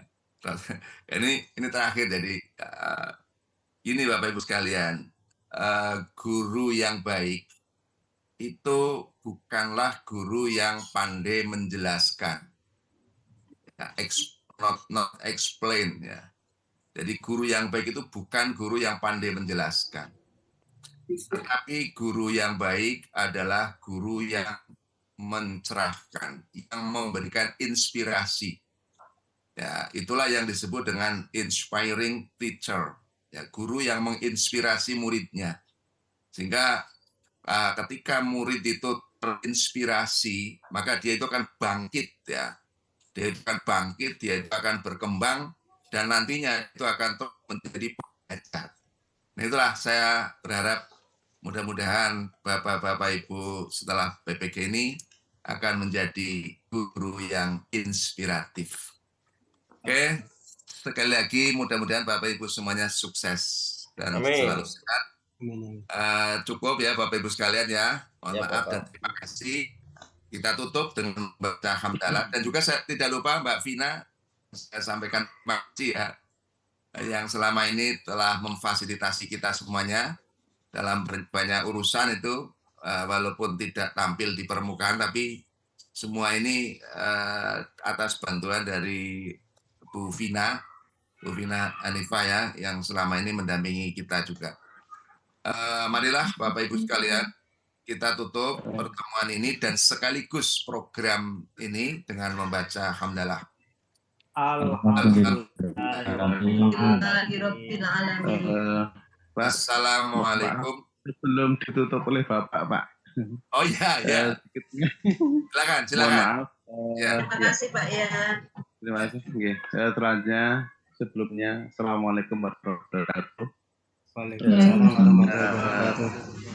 Ini terakhir, jadi ini Bapak Ibu sekalian, guru yang baik itu bukanlah guru yang pandai menjelaskan, ya, not explain ya. Jadi guru yang baik itu bukan guru yang pandai menjelaskan, tetapi guru yang baik adalah guru yang mencerahkan, yang memberikan inspirasi. Ya, itulah yang disebut dengan inspiring teacher. Ya, guru yang menginspirasi muridnya. Sehingga ketika murid itu terinspirasi, maka dia itu akan bangkit ya. Dia itu akan bangkit, dia itu akan berkembang, dan nantinya itu akan menjadi pengajar. Nah, itulah saya berharap mudah-mudahan Bapak-Bapak Ibu setelah PPG ini akan menjadi guru yang inspiratif. Oke, sekali lagi mudah-mudahan Bapak Ibu semuanya sukses dan selalu sehat. Cukup ya Bapak Ibu sekalian ya. Mohon maaf dan terima kasih. Kita tutup dengan membaca hamdalah, dan juga saya tidak lupa Mbak Vina, saya sampaikan terima kasih ya, yang selama ini telah memfasilitasi kita semuanya dalam banyak urusan itu, walaupun tidak tampil di permukaan, tapi semua ini atas bantuan dari Bu Vina Hanifah ya, yang selama ini mendampingi kita juga. Marilah Bapak Ibu sekalian, kita tutup pertemuan ini dan sekaligus program ini dengan membaca hamdalah. Assalamualaikum. Sebelum ditutup oleh Bapak, Pak. Oh iya, ya. Silakan. Mohon maaf. Terima kasih Pak ya. Terima kasih. Selanjutnya, sebelumnya, Assalamualaikum warahmatullahi wabarakatuh. Waalaikumsalam warahmatullahi wabarakatuh.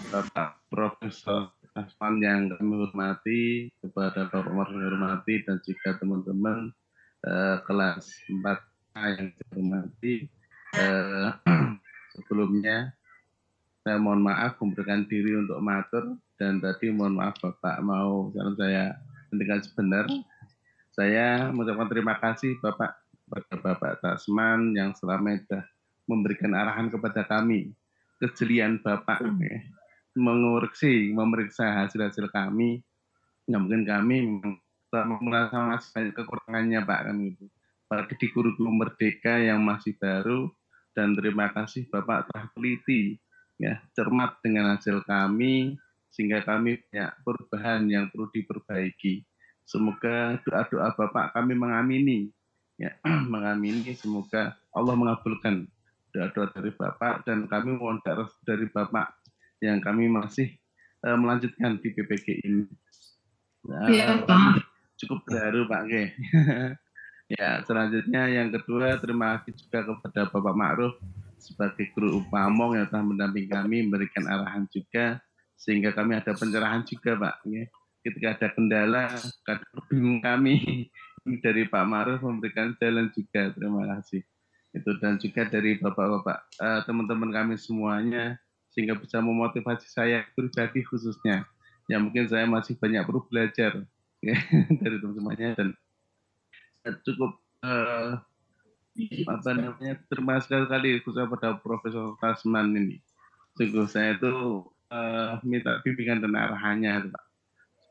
Bapak Profesor Tasman yang kami hormati, kepada Bapak Umar yang hormati, dan juga teman-teman kelas 4A yang saya hormati. Sebelumnya, saya mohon maaf memberikan diri untuk matur, dan tadi mohon maaf Bapak mau saya hentikan sebentar. Saya mengucapkan terima kasih Bapak kepada Bapak Tasman yang selama sudah memberikan arahan kepada kami. Kejelian Bapak memeriksa hasil-hasil kami. Ya mungkin kami merasa masih banyak kekurangannya Pak kan gitu. Apalagi di kurikulum Merdeka yang masih baru, dan terima kasih Bapak telah teliti ya, cermat dengan hasil kami sehingga kami punya perubahan yang perlu diperbaiki. Semoga doa-doa Bapak kami mengamini ya, mengamini, semoga Allah mengabulkan doa-doa dari Bapak, dan kami mohon restu dari Bapak yang kami masih melanjutkan di PPG ini. Iya, Pak. Cukup terharu Pak Ge. Ya, selanjutnya yang kedua, terima kasih juga kepada Bapak Ma'ruf sebagai guru Upamong yang telah mendampingi kami, memberikan arahan juga, sehingga kami ada pencerahan juga Pak. Ya. Ketika ada kendala, kadang bingung kami, dari Pak Ma'ruf memberikan jalan juga, terima kasih. Itu, dan juga dari Bapak-Bapak, teman-teman kami semuanya, sehingga bisa memotivasi saya pribadi khususnya. Ya mungkin saya masih banyak perlu belajar ya, dari teman-temannya, dan cukup terima kasih sekali khususnya pada Profesor Tasman ini. Sungguh saya itu minta bimbingan dan arahannya Pak,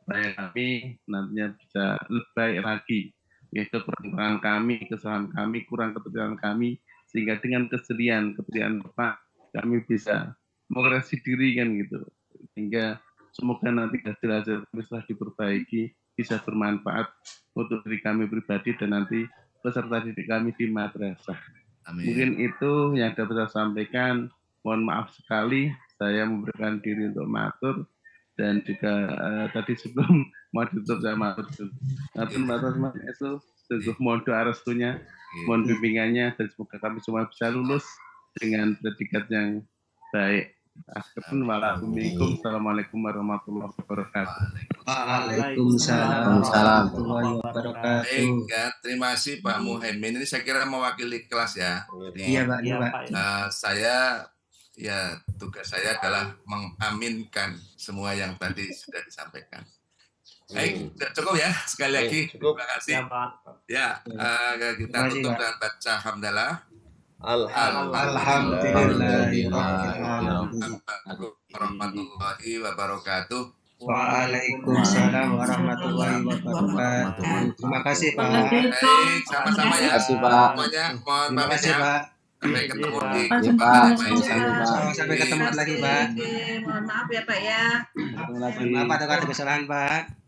supaya kami nantinya bisa lebih baik lagi ya, kekurangan kami, kesalahan kami, kurang keterampilan kami, sehingga dengan kesediaan Bapak kami bisa mengoreksi diri kan gitu, sehingga semoga nanti hasil-hasil kami setelah diperbaiki bisa bermanfaat untuk diri kami pribadi dan nanti peserta didik kami di madrasah. Mungkin itu yang dapat saya sampaikan. Mohon maaf sekali saya memberikan diri untuk matur, dan juga tadi sebelum mau ditutup saya matur dulu. Teman-teman itu sungguh mohon doa restunya, mohon bimbingannya, dan semoga kami semua bisa lulus dengan predikat yang baik. Assalamualaikum warahmatullahi wabarakatuh. Waalaikumsalam warahmatullahi wabarakatuh. Baik, ya, terima kasih Pak Muhaimin. Ini saya kira mewakili kelas ya. Iya Pak. Saya ya, tugas saya adalah mengaminkan semua yang tadi sudah disampaikan. Baik, cukup ya, sekali lagi. Terima kasih. Ya, kita tutup dengan baca hamdalah. Alhamdulillah. Warahmatullahi wabarakatuh. Waalaikumsalam warahmatullahi wabarakatuh. Terima kasih Pak. Baik, sama-sama ya. Semuanya mohon Terima pamit kasih ya. Pak. Sampai ketemu di Sampai ketemu lagi Pak. Mohon maaf ya Pak ya. Mohon maaf atas kata kesalahan Pak.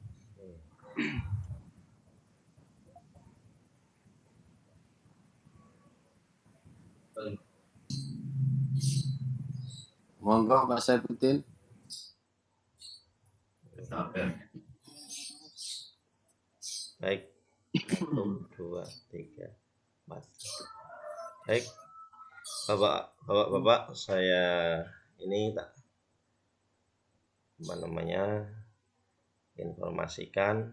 Monggo Pak Saifuddin. Baik. 1, 2, 3, 4. Baik. Bapak, saya ini tak informasikan